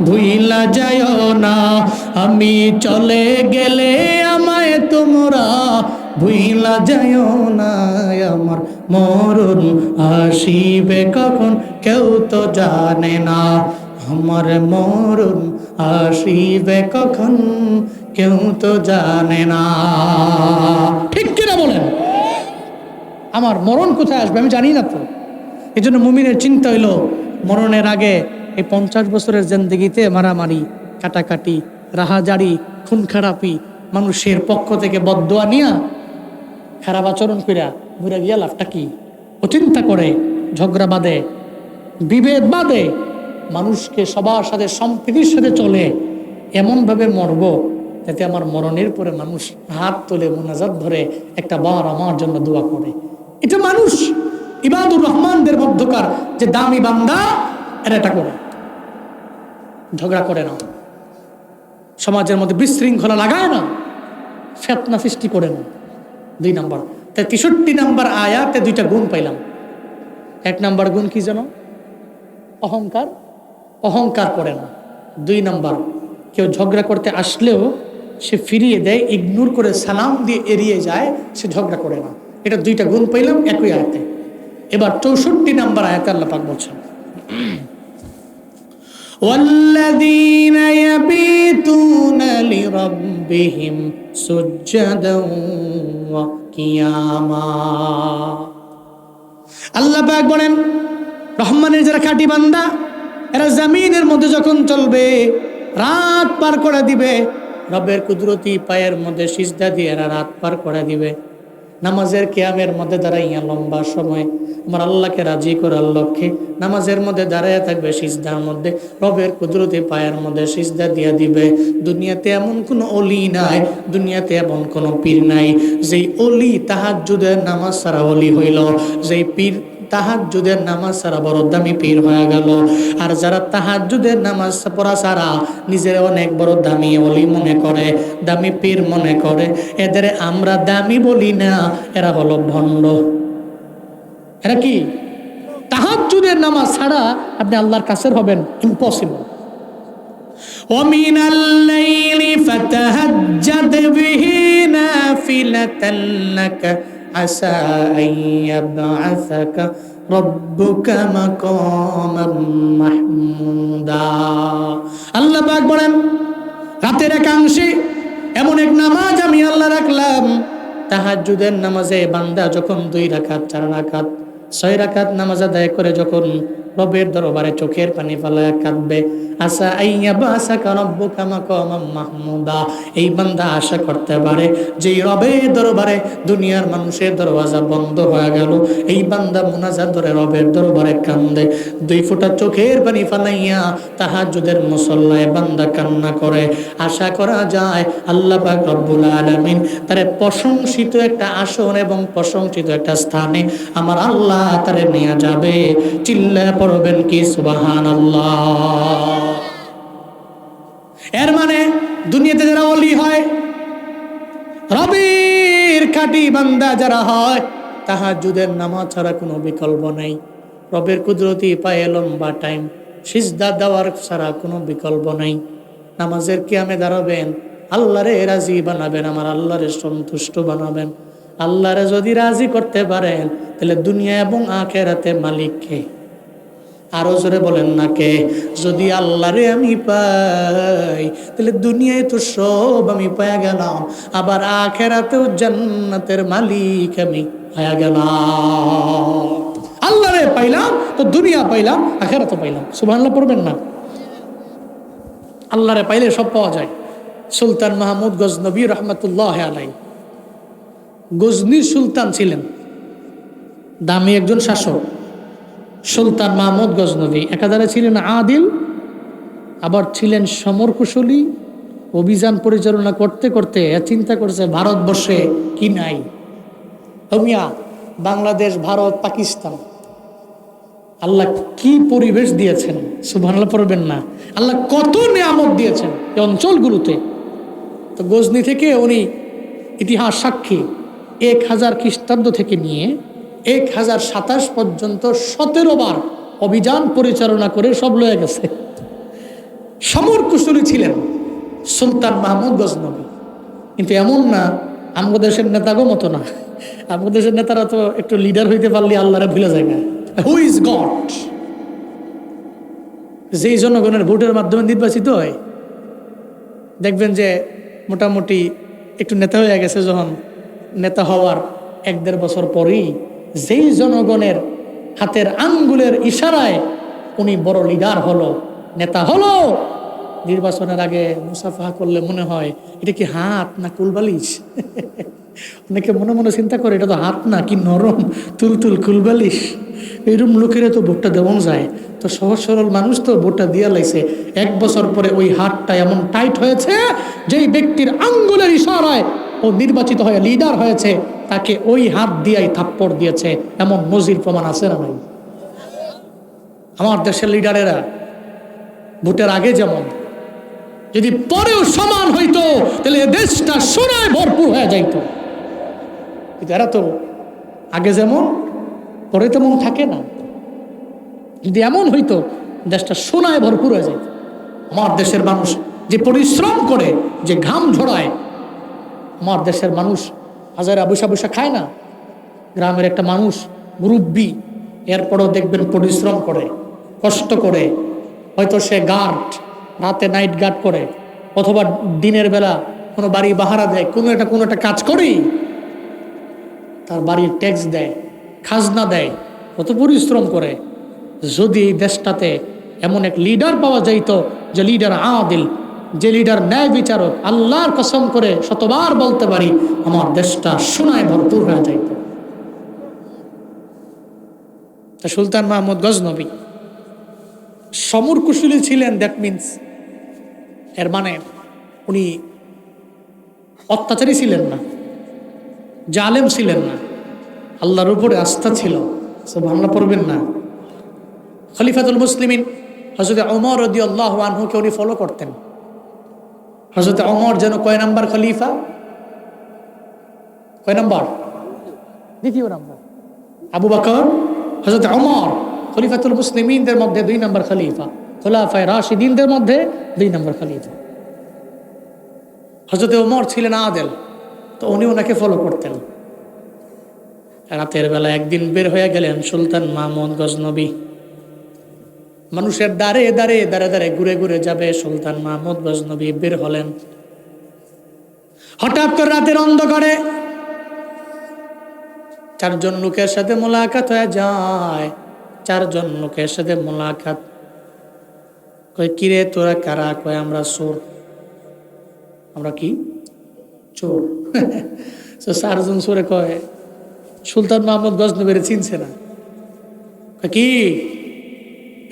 ভুইলা যাইও না, আমি চলে গেলে আমায় তোমরা ভুইলা যাইও না। আমার মরণ আসিবে কখন কেউ তো জানে না, আমার মরণ আসিবে কখন কেউ তো জানে না। ঠিক কিনা বলেন? আমার মরণ কোথায় আসবে আমি জানি না তো। এই জন্য মুমিনের চিন্তা হইল মরণের আগে এই 50 বছরের জিন্দেগিতে মারামারি, কাটাকাটি, রাহাজারি, খুন খারাপি, মানুষের পক্ষ থেকে বদদোয়া নিয়া খারাপ আচরণ কইরা ঘুরে গিয়া লাভটা কি? ও চিন্তা করে ঝগড়া বাদে, বিভেদ বাদে, মানুষকে সবার সাথে সম্প্রীতির সাথে চলে এমনভাবে মরব যাতে আমার মরণের পরে মানুষ হাত তুলে মুনাজাত ধরে একটা বার আমার জন্য দোয়া করে। এটা মানুষ ইবাদুর রহমানদের মধ্যকার যে দামি বান্দা, এরা এটা করে, ঝগড়া করে না, সমাজের মধ্যে বিশৃঙ্খলা লাগায় না, ফেতনা সৃষ্টি করে না। 2 নাম্বার। 63 নাম্বার আয়াতে 2টা গুণ পাইলাম। 1 নাম্বার গুণ কি জানো? অহংকার, অহংকার করে না। 2 নাম্বার, কেউ ঝগড়া করতে আসলেও সে ফিরিয়ে দেয়, ইগনোর করে সালাম দিয়ে এড়িয়ে যায়, সে ঝগড়া করে না। এটা 2টা গুণ পাইলাম একই আয়াতে। এবার 64 নম্বর আয়াতে আল্লাহ পাক বলছেন, والذين يبيتون لربهم سجدا وقياما। আল্লাহ পাক বলেন, রহমানের যারা খাঁটি বান্দা, এরা জমিনের মধ্যে যখন চলবে, রাত পার করে দিবে, রবের কুদরতি পায়ের মধ্যে সিজদা দিয়ে এরা রাত পার করে দিবে। নামাজের কিয়ামের মধ্যে দাঁড়াইয়া লম্বা সময় আমার আল্লাহকে রাজি করার লক্ষ্যে নামাজের মধ্যে দাঁড়াইয়া থাকবে, সিজদার মধ্যে রবের কুদরতি পায়ের মধ্যে সিজদা দিয়া দিবে। দুনিয়াতে এমন কোনো অলি নাই, দুনিয়াতে এমন কোনো পীর নাই যেই অলি তাহাজ্জুদের নামাজ ছাড়া অলি হইল, যেই পীর তাহাজ্জুদের নামাজ ছাড়া বড় দামি পীর হয়ে গেল। আর যারা তাহাজ্জুদের নামাজ পড়া ছাড়া নিজের অনেক বড় দামি অলি মনে করে, দামি পীর মনে করে, এদের আমরা দামি বলি না, এরা হলো ভণ্ড। এরা কি? তাহাজ্জুদের নামাজ ছাড়া আপনি আল্লাহর কাছের হবেন ইম্পসিবল। ومن الليل فتهجد به نافلة لك عسى أن يبعثك ربك مقاما محمودا। আল্লাহ পাক বলেন, রাতের একাংশে এমন এক নামাজ আমি আল্লাহ রাখলাম, তাহাজ্জুদের নামাজে বান্দা যখন 2 রাকাত 4 রাকাত 6 রাকাত নামাজ আদায় করে যখন রবের দরবারে চোখের পানি ফেলায় কাঁদবে, আসা আইয়া বাসাকা রব্বুকা মাকামাম মাহমুদা, এই বান্দা আশা করতে পারে যে রবের দরবারে দুনিয়ার মানুষের দরওয়াজা বন্ধ হয়ে গেল, এই বান্দা মুনাজাত ধরে রবের দরবারে কান্দে, 2 ফোঁটা চোখের পানি ফেলাইয়া তাহাজ্জুদের মুসল্লায় বান্দা কান্না করে। আশা করা যায় আল্লাহ পাক রব্বুল আলামিন তারে প্রশংসিত একটা আসন এবং প্রশংসিত একটা স্থানে আমার আল্লাহ তারে নিয়ে যাবে। চিল্লায় পড়বেন কি সুবহানাল্লাহ। এর মানে দুনিয়াতে যারা ওলি হয়, রবের খাঁটি বান্দা যারা হয়, তাহাজ্জুদের নামাজ ছাড়া কোনো বিকল্প নাই, রবের কুদরতি পায়ে লম্বা টাইম সিজদা দেওয়ার ছাড়া কোনো বিকল্প নাই। নামাজের কিয়ামে দাঁড়াবেন, আল্লাহরে রাজি বানাবেন, আমার আল্লাহরে সন্তুষ্ট বানাবেন। আল্লাহরে যদি রাজি করতে পারেন তাহলে দুনিয়া এবং আখিরাতে মালিক কে? আরো জোরে বলেন না কে? যদি আল্লাহরে আমি পাই তাহলে দুনিয়ায় তো সব আমি পাইয়া গেলাম, আবার আখিরাতেও জান্নাতের মালিক আমি হয়ে গেলাম। আল্লাহরে পাইলাম তো দুনিয়া পাইলাম, আখিরাতও পাইলাম। সুবহানাল্লাহ পড়বেন না? আল্লাহরে পাইলে সব পাওয়া যায়। সুলতান মাহমুদ গজনবী রহমতুল্লাহ আলাইহি গজনির সুলতান ছিলেন, দামি একজন শাসক। সুলতান মাহমুদ গজনবী একাধারে ছিলেন আদিল, আবার ছিলেন সমর কুশলী। অভিযান পরিচালনা করতে করতে চিন্তা করছে ভারতবর্ষে কি নাই। মিয়া, বাংলাদেশ, ভারত, পাকিস্তান, আল্লাহ কি পরিবেশ দিয়েছেন, সুবহানাল্লাহ পড়বেন না? আল্লাহ কত নিয়ামত দিয়েছেন এই অঞ্চলগুলোতে। তো গজনি থেকে উনি ইতিহাস সাক্ষী 1000 খ্রিস্টাব্দ থেকে নিয়ে 1027 পর্যন্ত 17 বার অভিযান পরিচালনা করে সব লয়ে গেছে। সমর কুশলী ছিলেন সুলতান মাহমুদ গজনবী। কিন্তু এমন না আমাদের দেশের নেতাগো মতো না। আমাদের দেশের নেতারা তো একটু লিডার হইতে পারলে আল্লাহরে ভুলে যায় না। Who is god? যেই জনগণের ভোটের মাধ্যমে নির্বাচিত হয়, দেখবেন যে মোটামুটি একটু নেতা হয়ে গেছে, যখন নেতা হওয়ার 1-1.5 বছর পরেই যেই জনগণের হাতের আঙ্গুলের ইশারায় উনি বড় লিডার হলো, নেতা হলো, নির্বাচনের আগে মুসাফা করলে মনে হয় এটা কি হাত না কুলবালিশ। অনেকে মনে মনে চিন্তা করে এটা তো হাত না, কি নরম তুলতুল কুলবালিশ। এইরকম লোকেরা তো ভোটটা দেওয়া যায়। তো সহজ সরল মানুষ তো ভোটটা দিয়া লাইছে। 1 বছর পরে ওই হাতটা এমন টাইট হয়েছে, যেই ব্যক্তির আঙ্গুলের ইশারায় ও নির্বাচিত হয়ে লিডার হয়েছে, তাকে ওই হাত দিয়াই থাপ্পড় দিয়েছে। এমন নজির প্রমাণ আছে না ভাই? আমার দেশের লিডারেরা ভোটের আগে যেমন, যদি পরেও সমান হইতো তাহলে দেশটা সোনায় ভরপুর হয়ে যাইত। কিন্তু এরা তো আগে যেমন পরে তেমন থাকে না। যদি এমন হইতো দেশটা সোনায় ভরপুর হয়ে যাইত। আমার দেশের মানুষ যে পরিশ্রম করে, যে ঘাম ঝরায়, আমার দেশের মানুষ হাজারে বসা বসা খায় না। গ্রামের একটা মানুষ মুরব্বী এরপরও দেখবেন পরিশ্রম করে, কষ্ট করে, হয়তো সে গার্ড, রাতে নাইট গার্ড করে, অথবা দিনের বেলা কোনো বাড়ি পাহারা দেয়, কোনো একটা কাজ করেই তার বাড়ির ট্যাক্স দেয়, খাজনা দেয়, কত পরিশ্রম করে। যদি এই দেশটাতে এমন এক লিডার পাওয়া যাইত, যে লিডার আদিল, যে লিডার ন্যায় বিচারক, আল্লাহর কসম করে শতবার বলতে পারি, আমার দেশটা সোনায় ভরপুর হয়ে যাইত। তা সুলতান মাহমুদ গজনবী সমর কুশলী ছিলেন, দ্যাট মিনস এর মানে উনি অত্যাচারী ছিলেন না, জালেম ছিলেন না, আল্লাহর উপরে আস্থা ছিল। সুবহানাল্লাহ পড়বেন না? খলিফাতুল মুসলিমিন হযরত ওমর রাদিয়াল্লাহু আনহুকে উনি ফলো করতেন। হযরত ওমর যেন কয় নাম্বার খলিফা? কয় নাম্বার? দ্বিতীয় নাম্বার। আবু বকর, হযরত ওমর খলিফাতুল মুসলিমিনদের মধ্যে 2 নাম্বার খলিফা, খোলাফায়ে রাশিদিনদের মধ্যে 2 নাম্বার খলিফা। হযরত ওমর ছিলেন আদেল, তো উনি ওনাকে ফলো করতেন। রাতের বেলা একদিন বের হয়ে গেলেন সুলতান মাহমুদ গজনবী। মানুষের দ্বারে দ্বারে দ্বারে দ্বারে ঘুরে ঘুরে যাবে, সুলতান মাহমুদ গজনবী বের হলেন। হঠাৎ করে রাতের অন্ধকারে 4 জন লোকের সাথে মোলাকাত হয়ে যায়। 4 জন লোকের সাথে মোলাকাত। কয় কিরে তোরা কারা? কয় আমরা চোর। আমরা কি? চোর। 4 জন চোরে কয় সুলতান মাহমুদ গজনবীরে চিনছে না। কি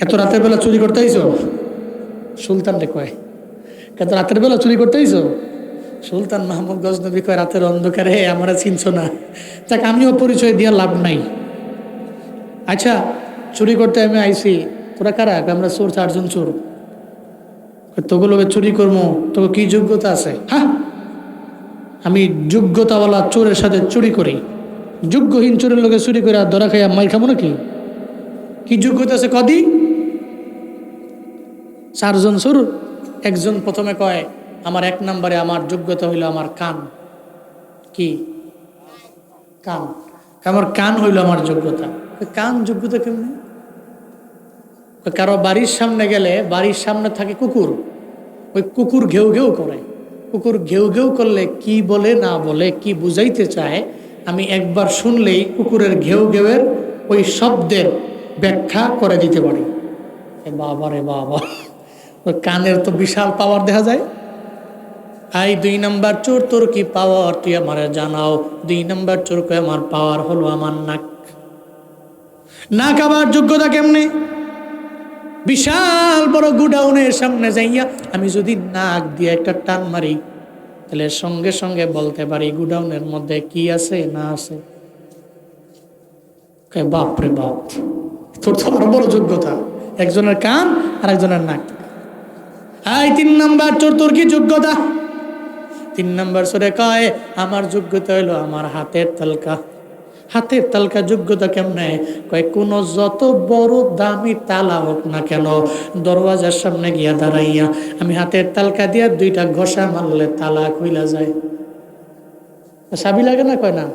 এত রাতের বেলা চুরি করতে আইছো? সুলতান রে কয় এত রাতের বেলা চুরি করতে আইছো? সুলতান মাহমুদ গজনবী কয় রাতের অন্ধকারে আমরা চিনছো না, যাক আমিও পরিচয় দিয়ে লাভ নাই। আচ্ছা চুরি করতে আমি আইছি, তোরা কারা? আমরা চোর, 4 জন চোর। তোগুলোকে চুরি করবো, তোকে কি যোগ্যতা আছে? হ্যাঁ, আমি যোগ্যতাওয়ালা চোরের সাথে চুরি করি, যোগ্যহীন চোরের লোকে চুরি করে আর ধরা খাইয়া মাই খাবো নাকি? কি যোগ্যতা আছে কদি? 4 জন চোর। একজন প্রথমে কয় আমার 1 নম্বরে আমার যোগ্যতা হইল আমার কান। কি? কান। আমার কান হইল আমার যোগ্যতা। কান যোগ্যতা কেমনি? কারো বাড়ির সামনে গেলে বাড়ির সামনে থাকে কুকুর, ওই কুকুর ঘেউ ঘেউ করে। কুকুর ঘেউ ঘেউ করলে কি বলে না বলে, কি বুঝাইতে চায়, আমি একবার শুনলেই কুকুরের ঘেউ ঘেউয়ের ওই শব্দের ব্যাখ্যা করে দিতে পারি। বাবা রে বাবা, ওই কানের তো বিশাল পাওয়ার দেখা যায়। আই 2 নাম্বার চোর, তোর কি পাওয়ার তুই আমারে জানাও। 2 নাম্বার চোর কয় আমার পাওয়ার হলো আমার নাক। নাক আবার যোগ্যতা কেমনে? বিশাল বড় গুডাউনের সামনে যাইয়া আমি যদি নাক দিয়ে একটা টান মারি, তাহলে সঙ্গে সঙ্গে বলতে পারি গুডাউনের মধ্যে কি আছে না আছে। বাপ রে বাপ, তোর তো আরো বড় যোগ্যতা, একজনের কান আর একজনের নাক। আই 3 নাম্বার চোর, তোর কি যোগ্যতা? 3 নাম্বার চোরে কয় আমার যোগ্যতা হইলো আমার হাতের তালকা। হাতের তালকা যোগ্যতা কেমনে? কয় কোন যত বড় দামি তালা হোক না কেন, দরওয়াজার সামনে গিয়া দাঁড়াইয়া আমি হাতের তালকা দিয়া 2টা ঘষা মারলে তালা খুইলা যায়। সাবি লাগে না? কয় না।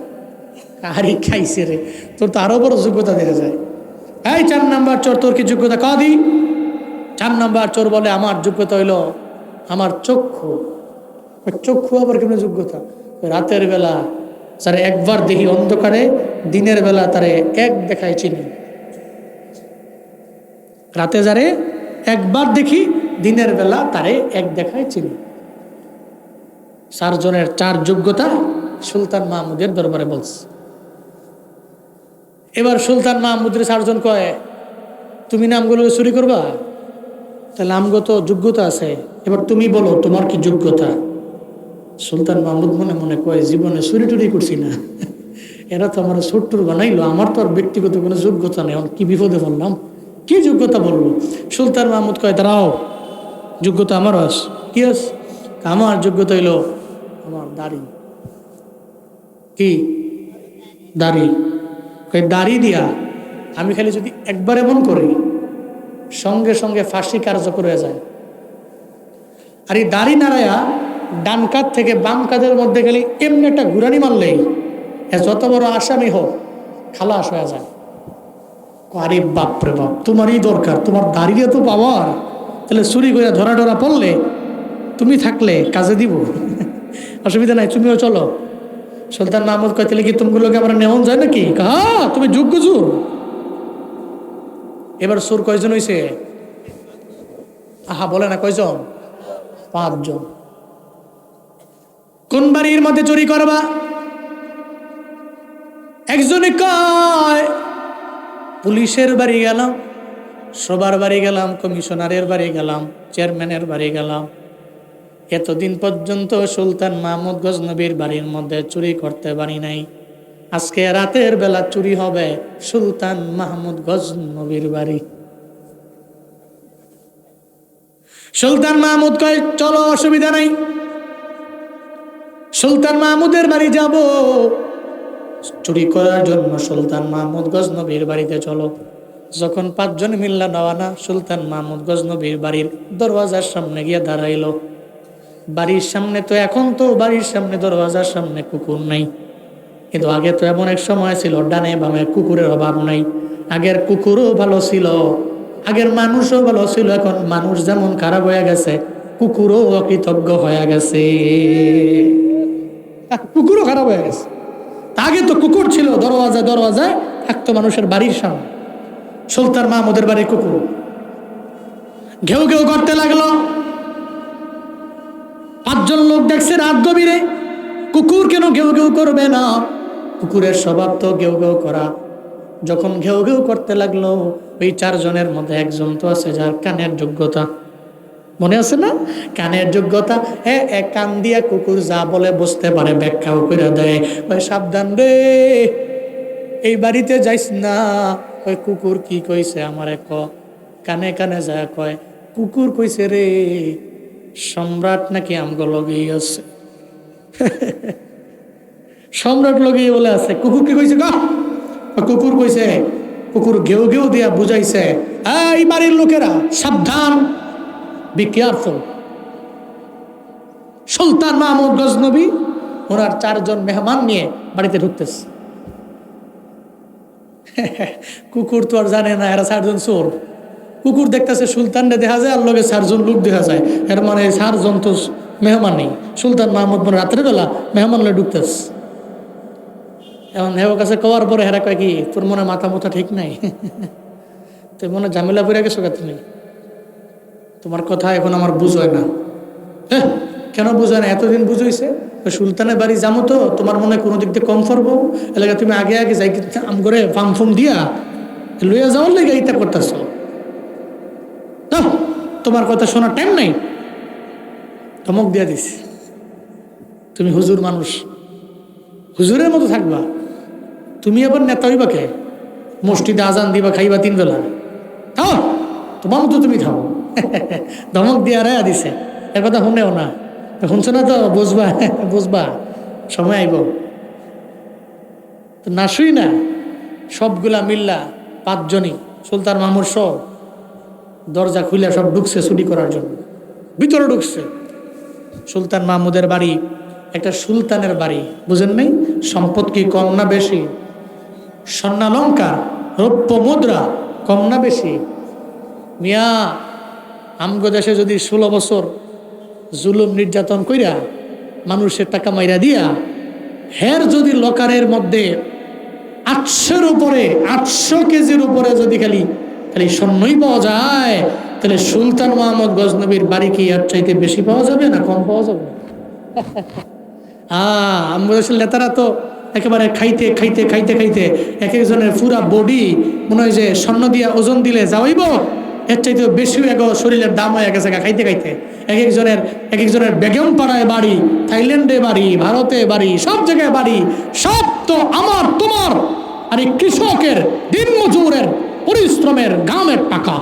আরে খাইছে রে, তোর তো আরো বড় যোগ্যতা দেখা যায়। এই 4 নাম্বার চোর, তোর কি যোগ্যতা? কদি? 4 নাম্বার চোর বলে আমার যোগ্যতা হইলো আমার চক্ষু। চক্ষু আবার কেমন যোগ্যতা? রাতের বেলা যারা একবার দেখি অন্ধকারে, দিনের বেলা তারে এক দেখায় চিনি। রাতে যারে একবার দেখি, দিনের বেলা তারে এক দেখায় চিনি। 4 জনের 4 যোগ্যতা সুলতান মাহমুদের দরবারে বলছে। এবার সুলতান মাহমুদের 4 জন কয় তুমি নামগুলো চুরি করবা? তাহলে আমগত যোগ্যতা আছে, এবার তুমি বলো তোমার কি যোগ্যতা? সুলতান মাহমুদ মনে মনে কয় জীবনে চুরি টুরি করছি না, এরা তো আমার ছোট্টুর বানাইলো, আমার তো আর ব্যক্তিগত কোনো যোগ্যতা নেই, কি বিপদে বললাম, কি যোগ্যতা বলবো? সুলতান মাহমুদ কয় দাঁড়াও, যোগ্যতা আমার আস। কি আস? আমার যোগ্যতা হইলো আমার দাড়ি। কি দাড়ি? কয় দাড়ি দিয়া আমি খালি যদি একবার এমন করি, সঙ্গে সঙ্গে ফাঁসি কার্যকর হয়ে যায়। আর এই দাড়ি নাড়ায়া ডান কাঁধ থেকে বাম কাঁধের মধ্যে গেলে এমনি একটা ঘুরানি মারলেই যত বড় আসামি হোক খালাস হয়ে যায়। আরে বাপরে বাপ, তোমারই দরকার, তোমার দাঁড়িয়ে তো পাওয়ার, তাহলে চুরি করে ধরা ধরা পড়লে তুমি থাকলে কাজে দিব, অসুবিধা নাই, তুমিও চলো। সুলতান মাহমুদ কয় তাহলে কি তুমগুলোকে আমরা নেওয়া যায় নাকি? হ্যাঁ, তুমি যোগ্য চোর। এবার চোর কয়জন হয়েছে? আহা বলে না কয়জন? 5 জন। কোন বাড়ির মধ্যে চুরি করবা? একজনে কয় পুলিশের বাড়ি গেলাম, সবার বাড়ি গেলাম, কমিশনারের বাড়ি গেলাম, চেয়ারম্যানের বাড়ি গেলাম, এতদিন পর্যন্ত সুলতান মাহমুদ গজনবীর বাড়ির মধ্যে চুরি করতে পারি নাই, আজকে রাতের বেলা চুরি হবে সুলতান মাহমুদ গজনবীর বাড়ি। সুলতান মাহমুদ কয় চলো, অসুবিধা নাই, সুলতান মাহমুদের বাড়ি যাব চুরি করার জন্য। সুলতান মাহমুদ গজনবীর বাড়িতে চলো। যখন 5 জন মিল্লা রওনা, সুলতান মাহমুদ গজনবীর বাড়ির দরওয়াজার সামনে গিয়ে দাঁড়াইলো। বাড়ির সামনে তো, এখন তো বাড়ির সামনে দরওয়াজার সামনে কুকুর নাই, কিন্তু আগে তো এমন এক সময় ছিল ডানে বামে কুকুরের অভাব নাই। আগের কুকুরও ভালো ছিল, আগের মানুষও ভালো ছিল। এখন মানুষ যেমন খারাপ হয়ে গেছে, কুকুরও অকৃতজ্ঞ হয়ে গেছে, কুকুরও খারাপ হয়ে গেছে। আগে তো কুকুর ছিল দরওয়াজায় দরওয়াজায় থাকতো মানুষের বাড়ির সামনে, সুলতান মাহমুদের বাড়ির কুকুর ঘেউ ঘেউ করতে লাগলো। 5 জন লোক দেখছে রাত গভীরে, কুকুর কেন ঘেউ ঘেউ করবে না? কুকুরের স্বভাব তো ঘেউ ঘেউ করা। যখন ঘেউ ঘেউ করতে লাগলো, ওই 4 জনের মধ্যে একজন তো আছে যার কানের যোগ্যতা, মনে আছে না? কানের যোগ্যতা, কান দিয়া কুকুর যা বলে বুঝতে পারে, ব্যাখ্যাও করে দেয়। ওই সাবধান রে, এই বাড়িতে যাইস না, ওই কুকুর কি কইছে আমারে ক। কানে কানে যা কয়, কুকুর কইছে রে সম্রাট নাকি আমগো লগেই আছে, সম্রাট লগেই বলে আছে। কুকুর কি কইছে? কুকুর কইছে, কুকুর ঘেউ ঘেউ দিয়া বুঝাইছে, এই বাড়ির লোকেরা সাবধান, বি কেয়ারফুল। সুলতান মাহমুদ গজনবী ওনার 4 জন মেহমান নিয়ে বাড়িতে ঢুকতেছে। কুকুর তো আর জানে না এরা 4 জন চোর। কুকুর দেখতেছে সুলতানরে দেখা যায়, আর লগে 4 জন লোক দেখা যায়, এর মানে 4 জন তো মেহমান নেই। সুলতান মাহমুদ মানে রাতের বেলা মেহমান লয়ে ঢুকতেছে। এখন হেও কাছে কওয়ার পরে হেরা কয় কি, তোর মনে মাথা মুথা ঠিক নাই, তুই মনে ঝামেলা পড়ে গেছো কাছে নেই, তোমার কথা এখন আমার বুঝয় না। হ্যাঁ, কেন বুঝয় না? এতদিন বুঝইছে, সুলতানের বাড়ি যাবো তো তোমার মনে কোনো দিক দিয়ে কম করবো, এলাকা তুমি আগে আগে যাই আম করে ফার্ম ফুম দিয়া লইয়া যাওয়ার লেগে এইটা করতেছ, তোমার কথা শোনার টাইম নাই। ধমক দিয়া দিস, তুমি হুজুর মানুষ, হুজুরের মতো থাকবা, তুমি আবার নেতা হইবা কে? মসজিদে আজান দিবা, খাইবা 3 বেলা, থাও তোমার মতো তুমি থাও। ধমক দিয়া রায়া দিছে, এর কথা শুনেও না, শুনছো না তো বুঝবা, বুঝবা সময় আইব তো। না শুই না, সবগুলা মিল্লা 5 জনই সুলতান মাহমুদ সব দরজা খুলে সব ঢুকছে চুরি করার জন্য, ভিতরে ঢুকছে। সুলতান মাহমুদের বাড়ি একটা সুলতানের বাড়ি, বুঝেন নাই? সম্পদ কি কম না বেশি? স্বর্ণালঙ্কার রৌপ্য মুদ্রা কম না বেশি? মিয়া, আমগো দেশে যদি 16 বছর জুলুম নির্যাতন কইরা মানুষের টাকা মাইরা দিয়া, হের যদি লকারের মধ্যে 800-র উপরে, 800 কেজির উপরে যদি খালি খালি স্বর্ণই পাওয়া যায়, তাহলে সুলতান মাহমুদ গজনবীর বাড়ি কি আর চাইতে বেশি পাওয়া যাবে না কম পাওয়া যাবে? আমাদের দেশের নেতারা তো একেবারে খাইতে খাইতে খাইতে খাইতে এক একজনের পুরা বডি মনে হয় যে স্বর্ণ দিয়া ওজন দিলে যাওয়াইব, এর চাইতে বেশিও এক শরীরের দাম হয়ে গেছে খাইতে খাইতে। এক একজনের বেগম পাড়ায় বাড়ি, থাইল্যান্ডে বাড়ি, ভারতে বাড়ি, সব জায়গায় বাড়ি, সব তো আমার তোমার আর এই কৃষকের দিন মজুরের পরিশ্রমের গামের টাকা।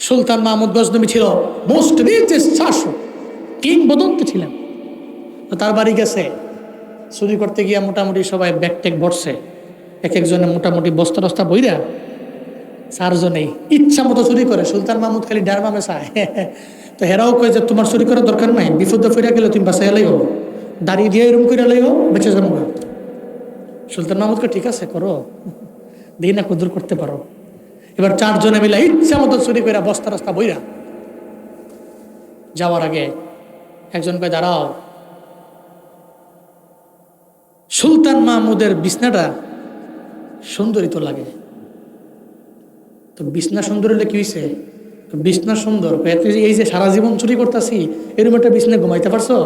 সুলতান মাহমুদ গজনবী ছিল মোস্ট রিচেস্ট শাসক, কিংবদন্তি ছিলেন। তার বাড়ি গেছে চুরি করতে গিয়া মোটামুটি সবাই ব্যাগ ট্যাগ ভরছে, এক একজনে মোটামুটি বস্তা টস্তা বইরা, 4 জনেই ইচ্ছা মতো চুরি করে। সুলতান মাহমুদ খালি ডারমামে চায়। তো হেরাও কয় যে তোমার চুরি করার দরকার নাই, বিপদে ফিরে গেলে তুমি বাসায় লাইও, দাঁড়িয়ে দিয়ে এরম করে লাইও, বেঁচে যাবো। সুলতান মাহমুদকে ঠিক আছে করো, দেখি না কদর করতে পারো। এবার 4 জনে মিলে ইচ্ছা মতো চুরি করে বস্তা রাস্তা বইরা যাওয়ার আগে একজন কয় দাঁড়াও, সুলতান মাহমুদের বিছনাটা সুন্দরই তো লাগে, তো বিছনা সুন্দর হলে কি হয়েছে? বিছনা সুন্দর, এই যে সারা জীবন চুরি করতেছি এরকম একটা বিছনায় ঘুমাইতে পারছো?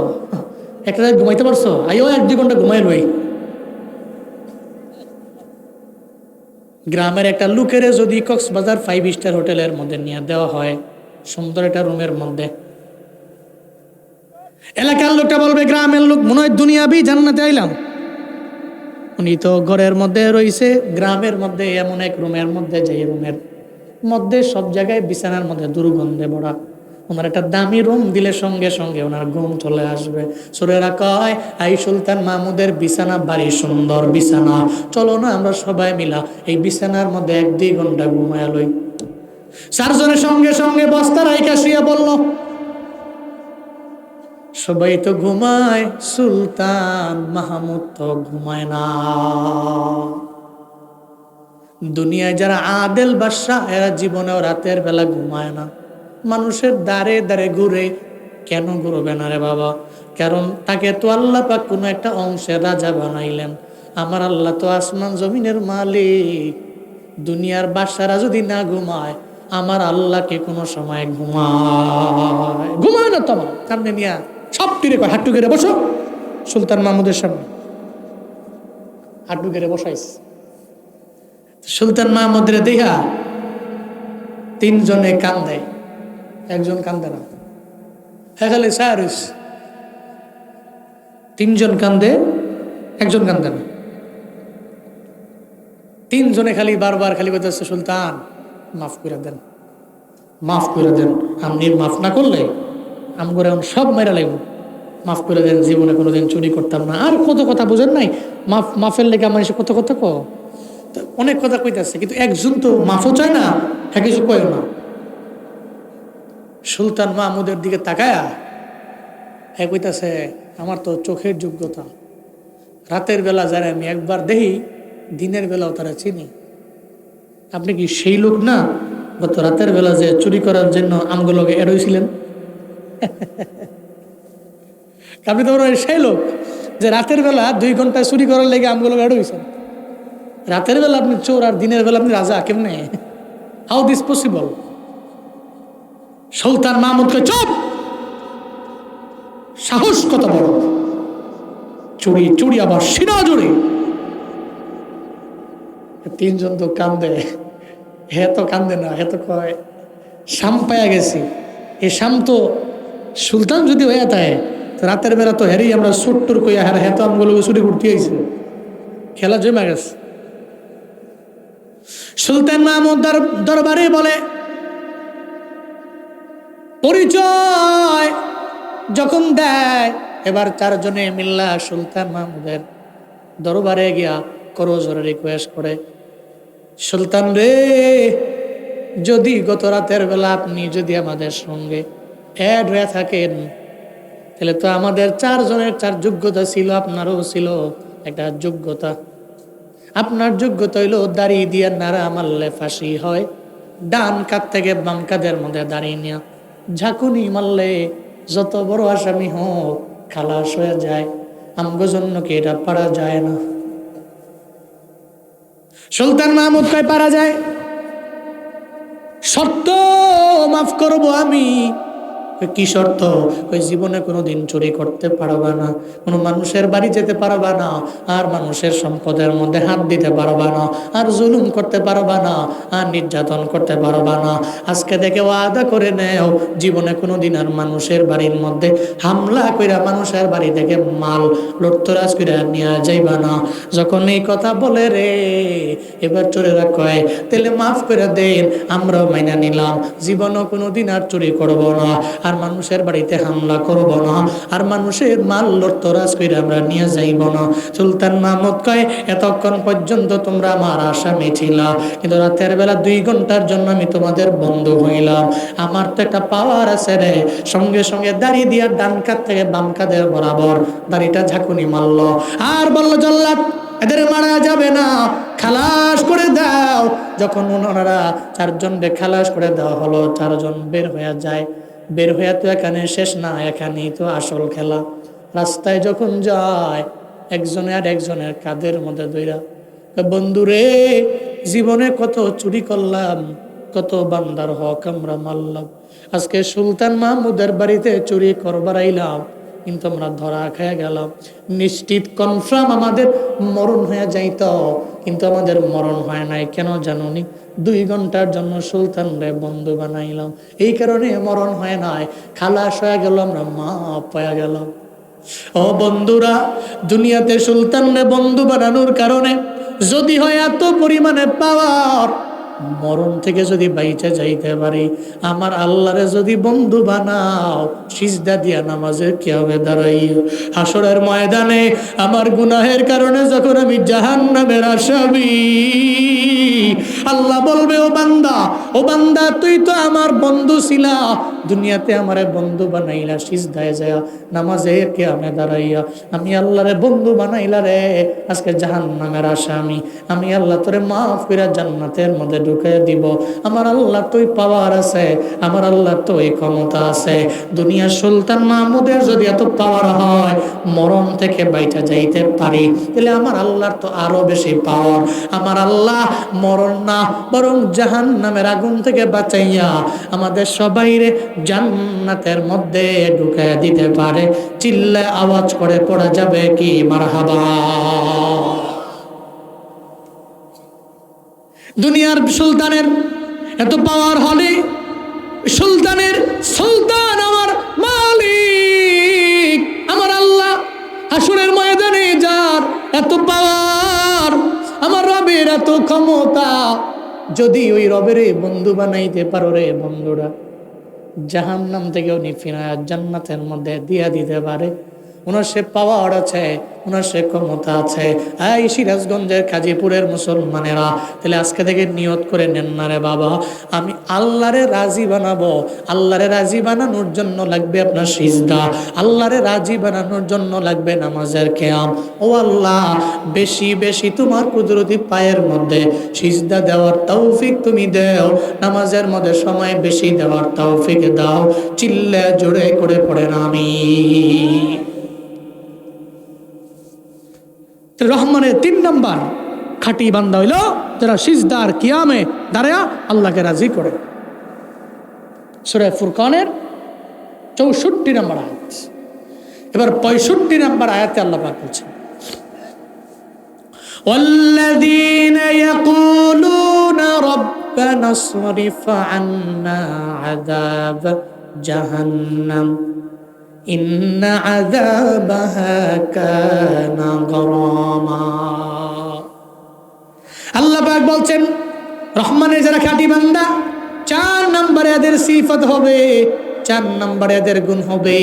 একটা জায়গায় ঘুমাইতে পারছো? আইও 1-2 ঘন্টা ঘুমাই লই। গ্রামের একটা লোকের যদি কক্সবাজার 5 স্টার হোটেলের মধ্যে নিয়ে দেওয়া হয় সুন্দর একটা রুমের মধ্যে, এলাকার লোকটা বলবে গ্রামের লোক মনে হয় দুনিয়াবি জান্নাতে আইলাম। উনি তো ঘরের মধ্যে রয়েছে, গ্রামের মধ্যে এমন এক রুমের মধ্যে, যে রুমের মধ্যে সব জায়গায় বিছানার মধ্যে দুর্গন্ধে ভরা। ওনার একটা দামি রুম দিলে সঙ্গে সঙ্গে ওনার ঘুম চলে আসবে। সুরেরা কয় আই সুলতান মাহমুদের বিছানা ভারী সুন্দর বিছানা, চলো না আমরা সবাই মিলা এই বিছানার মধ্যে 1-2 ঘন্টা ঘুমায় লই। 4 জনের সঙ্গে সঙ্গে বস্তা রাইখা শুয়ে বলল, সবাই তো ঘুমায়, সুলতান মাহমুদ তো ঘুমায় না। দুনিয়ায় যারা আদেল বাদশা এরা জীবনেও রাতের বেলা ঘুমায় না, মানুষের দ্বারে দ্বারে ঘুরে। কেন ঘুরবে না রে বাবা? কারণ তাকে তো আল্লাহ পাক কোনো একটা অংশের রাজা বানাইলেন। আমার আল্লাহ তো আসমান জমিনের মালিক। দুনিয়ার বাদশারা যদি না ঘুমায়, আমার আল্লাহকে কোনো সময় ঘুমায় না। তো আমার সামনে নিয়া সব টিরে কয় হাঁটু গেড়ে বসো। সুলতান মাহমুদের সামনে হাঁটু গেড়ে বসাইস। সুলতান মাহমুদের দেখা 3 জনে কান্দে, একজন কান্দে না। হ্যাঁ খালি সারিস 3 জন কান্দে, একজন কান্দে না। 3 জনে খালি বারবার খালি বলতেছে সুলতান মাফ করে দেন, মাফ করে দেন। আপনি মাফ না করলে আমগরে সব মেরা লাগব, মাফ করে দেন, জীবনে কোনোদিন চুরি করতাম না। আর কত কথা বুঝেন নাই, মাফের লেগে আমার কত কথা অনেক কথা কইতেছে, কিন্তু একজন তো মাফও চায় না, হ্যাঁ কিছু কয় না। সুলতান মাহমুদের দিকে তাকায়া হ্যাঁ কইতাছে আমার তো চোখের যোগ্যতা, রাতের বেলা যারা আমি একবার দেখি দিনের বেলাও তারা চিনি। আপনি কি সেই লোক না গত রাতের বেলা যে চুরি করার জন্য আমগুলোকে এড়িয়েছিলেন? আপনি তো সেই লোক যে রাতের বেলা 2 ঘন্টায় চুরি করার লেগে আমগুলোকে এড়িয়েছেন। রাতের বেলা আপনি চোর আর দিনের বেলা আপনি রাজা, কেমনে? How this possible? সুলতান মাহমুদকে চুপ, সাহস কত বড়! চুরি চুরি আবার সিনা জুড়ি। 3 জন তো কান্দে, হে তো কান্দে না, হে তো কয় শাম পায়া গেছি। এই শাম তো সুলতান যদি হয়ে থাকে রাতের বেলা তো হেরেই আমরা সুট্টুর কইয়া হ্যাঁ হ্যাঁ তো আমগুলো চুরি করতে আইছে, খেলা জমা গেছে। সুলতান মাহমুদ দরবারে বলে পরিচয় যখন দেয়, এবার 4 জনে মিল্লা সুলতান মাহমুদের দরবারে গিয়া করজোরে রিকোয়েস্ট করে, সুলতান রে, যদি গত রাতের বেলা আপনি যদি আমাদের সঙ্গে অ্যাড হয়ে থাকেন তাহলে তো আমাদের 4 জনের 4 যোগ্যতা ছিল, আপনারও ছিল একটা যোগ্যতা। আপনার যোগ্যতা হইল দাড়ি দিয়ে নাড়া মারলে ফাঁসি হয়, ডান কাত থেকে বাম কাদের মধ্যে দাঁড়িয়ে নিয়ে ঝাঁকুনি মারলে যত বড় আসামি হোক খালাস হয়ে যায়। আমগো জন্য কি এটা পারা যায় না? সুলতান মাহমুদ কয় পারা যায়, শর্ত মাফ করবো আমি। কি শর্ত? ওই জীবনে কোনোদিন চুরি করতে পারবা না, কোনো মানুষের বাড়ি যেতে পারবা না, আর মানুষের সম্পদের মধ্যে হাত দিতে পারবা না, আর জুলুম করতে পারবা না, আর নির্যাতন করতে পারবা না। আজকে থেকে ওয়াদা করে নেও জীবনে কোনোদিন আর মানুষের বাড়ির মধ্যে হামলা কইরা মানুষের বাড়ি থেকে মাল লুটতরাজ কইরা নিয়ে যাইবা না। যখন এই কথা বলে রে, এবার চোরেরা কয় তাহলে মাফ করে দেন, আমরাও মাইনা নিলাম, জীবনও কোনোদিন আর চুরি করব না, আর মানুষের বাড়িতে হামলা করব না, আর মানুষের মাল লুটতরাজ করে আমরা নিয়ে যাইব না। সুলতান মাহমুদ কয় এতক্ষণ পর্যন্ত তোমরা আমার আসামি ছিলা, কিন্তু রাতের বেলা 2 ঘন্টার জন্য আমি তোমাদের বন্ধু হইলাম। আমার তো একটা পাওয়ার আছে রে। সঙ্গে সঙ্গে দাড়ি দিয়া ডান কাত থেকে বাম কাদের বরাবর দাড়িটা ঝাঁকুনি মারলো আর বলল জল্লাদ এদের মারা যাবে না, খালাস করে দাও। যখন ওনারা চারজনকে খালাস করে দেওয়া হলো, চারজন বের হয়ে যায়। বের হয়ে তো এখানে শেষ না, এখানেই তো আসল খেলা। রাস্তায় যখন যায়, একজনে আর একজনের কাঁধের মধ্যে ধইরা, বন্ধুরে জীবনে কত চুরি করলাম, কত বান্দার হক আমরা মারলাম, আজকে সুলতান মাহমুদের বাড়িতে চুরি করবার আইলাম, কিন্তু আমরা ধরা খেয়ে গেলাম। নিশ্চিত কনফার্ম আমাদের মরণ হয়ে যাইত, কিন্তু আমাদের মরণ হয় নাই। কেন জানুনি? 2 ঘন্টার জন্য সুলতান রে বন্ধু বানাইলাম, এই কারণে মরণ হয় নাই। খালাস হয়ে গেল, আমরা মাফ পাওয়া গেলাম। ও বন্ধুরা, দুনিয়াতে সুলতানরে বন্ধু বানানোর কারণে যদি হয় এত পরিমাণে পাওয়ার, মরণ থেকে যদি বাইচা যাইতে পারি, আমার আল্লাহরে যদি বন্ধু বানাও, সিজদা দিয়া নামাজে কিয়ামে দাঁড়াইও, হাসরের ময়দানে আমার গুনাহের কারণে যখন আমি জাহান্নামের আসামি, আল্লাহ বলবে, ও বান্দা, ও বান্দা, তুই তো আমার বন্ধু ছিলা, দুনিয়াতে আমারে বন্ধু বানাইলা, সিজদায় যায় নামাজে কিয়ামে দাঁড়াইয়া আমি আল্লাহরে বন্ধু বানাইলা রে, আজকে জাহান্নামের আসামি, আমি আল্লাহ তোরে মাফ করে জান্নাতের মধ্যে ঢুকিয়ে দিব। আমার আল্লাহ তুই পাওয়ার আছে, আমার আল্লাহ তুই ক্ষমতা আছে। দুনিয়ার সুলতান মাহমুদের যদি এত পাওয়ার হয়, মরণ থেকে বাইচা যাইতে পারি, তাহলে আমার আল্লাহর তো আরো বেশি পাওয়ার। আমার আল্লাহ মরণ না, বরং জাহান্নামের আগুন থেকে বাঁচাইয়া আমাদের সবাইরে জান্নাতের মধ্যে ঢুকিয়ে দিতে পারে। চিল্লা আওয়াজ করে পড়া যাবে কি মারহাবা? দুনিয়ার সুলতানের এত পাওয়ার হলে, সুলতানের সুলতান আমার মালিক আমার আল্লাহ, হাসরের ময়দানে যার এত পাওয়ার, আমার রবের এত ক্ষমতা, যদি ওই রবের বন্ধু বানাইতে পারো রে বন্ধুরা, জাহান্নাম থেকে উনি ফিরায়া জান্নাতের মধ্যে দিয়া দিতে পারে। ওনার সে পাওয়ার আছে, ওনার সে ক্ষমতা আছে। এই সিরাজগঞ্জের কাজীপুরের মুসলমানেরা, তাহলে আজকে থেকে নিয়ত করে নেন না রে বাবা, আমি আল্লাহরে রাজি বানাবো। আল্লাহরে রাজি বানানোর জন্য লাগবে আপনার সিজদা, আল্লাহরে রাজি বানানোর জন্য লাগবে নামাজের কিয়াম। ও আল্লাহ, বেশি বেশি তোমার কুদরতি পায়ের মধ্যে সিজদা দেওয়ার তৌফিক তুমি দাও, নামাজের মধ্যে সময় বেশি দেওয়ার তৌফিক দাও। চিল্লা জোরে করে পড়েন আমিন। রহমানের 3 নম্বর খাঁটি বান্দা হইল যারা সিজদার কিয়ামে দাঁড়ায়া আল্লাহকে রাজি করে। সূরা ফুরকানের 64 নম্বর আয়াত। এবার 65 নম্বর আয়াতে আল্লাহ পাক বলছেন, ওয়াল্লাযীনা ইয়াকুলুনা রাব্বানা ইসরিফ আন্না আযাব জাহান্নাম ইন্না আযাবাহা কানা গরামা। আল্লাহ পাক বলছেন, রহমানের যারা খাঁটি বান্দা, 4 নম্বরে এদের সিফত হবে, 4 নম্বরে এদের গুণ হবে।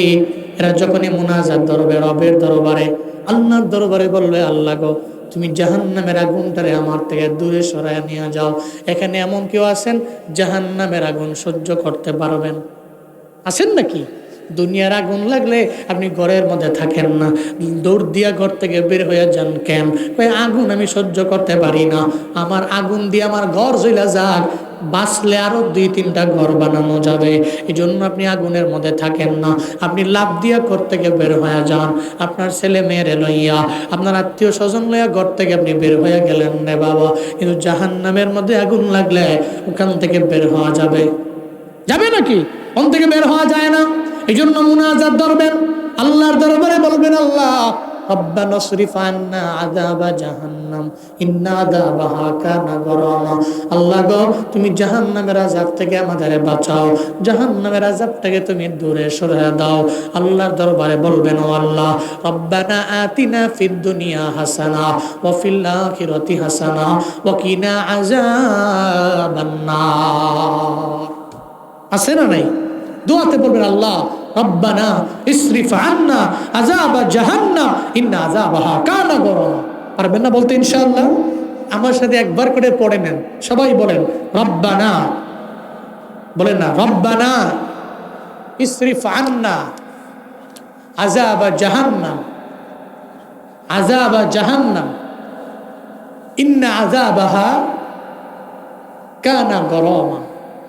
এরা যখনই মুনাজাত করবে রবের দরবারে, আল্লাহর দরবারে বলবে, আল্লাহ গো, তুমি জাহান্নামের আগুনটারে আমার থেকে দূরে সরায় নিয়ে যাও। এখানে এমন কেউ আছেন জাহান্নামের আগুন সহ্য করতে পারবেন? আছেন নাকি? দুনিয়ার আগুন লাগলে আপনি ঘরের মধ্যে থাকেন না, দৌড় দিয়া ঘর থেকে বের হয়ে যান। কেন? আগুন আমি সহ্য করতে পারি না, আমার আগুন দিয়ে আমার ঘর জ্বলা যাক, বাঁচলে আরো 2-3টা ঘর বানানো যাবে, এই জন্য আপনি আগুনের মধ্যে থাকেন না। আপনি লাভ দিয়া ঘর থেকে বের হয়ে যান, আপনার ছেলে মেয়েরে লইয়া, আপনার আত্মীয় স্বজন লইয়া ঘর থেকে আপনি বের হয়ে গেলেন রে বাবা। কিন্তু জাহান্নামের মধ্যে আগুন লাগলে ওখান থেকে বের হওয়া যাবে? যাবে নাকি? ওখান থেকে বের হওয়া যায় না। এই জন্য মুনাজাত ধরবেন, আল্লাহর দরবারে বলবেন, আল্লাহ রব্বানা ইসরিফ আন্না আযাবা জাহান্নাম ইন্না আযাবাহা কানা গরামা। আল্লাহ গো, তুমি জাহান্নামের আযাব থেকে আমাদেরকে বাঁচাও, জাহান্নামের আযাব থেকে তুমি দূরে সরিয়ে দাও। আল্লাহর দরবারে বলবেন, ও আল্লাহ, রব্বানা আতিনা ফিদ দুনিয়া হাসানা ওয়া ফিল আখিরাতি হাসানা ওয়া কিনা আযাবান নার। আছে না নাই? দোয়াতে বলবেন, আল্লাহ রব্বানা ইসরিফ আন্না আযাবা জাহান্নাম ইন্না আযাবাহা কানা গরামা। পারবেন না বলতে ইনশাআল্লাহ? আমার সাথে একবার করে পড়ে নেন, সবাই বলেন রব্বানা, বলেন না, রব্বানা ইসরিফ আন্না আযাবা জাহান্নাম, আযাবা জাহান্নাম ইন্না আযাবাহা কানা গরামা।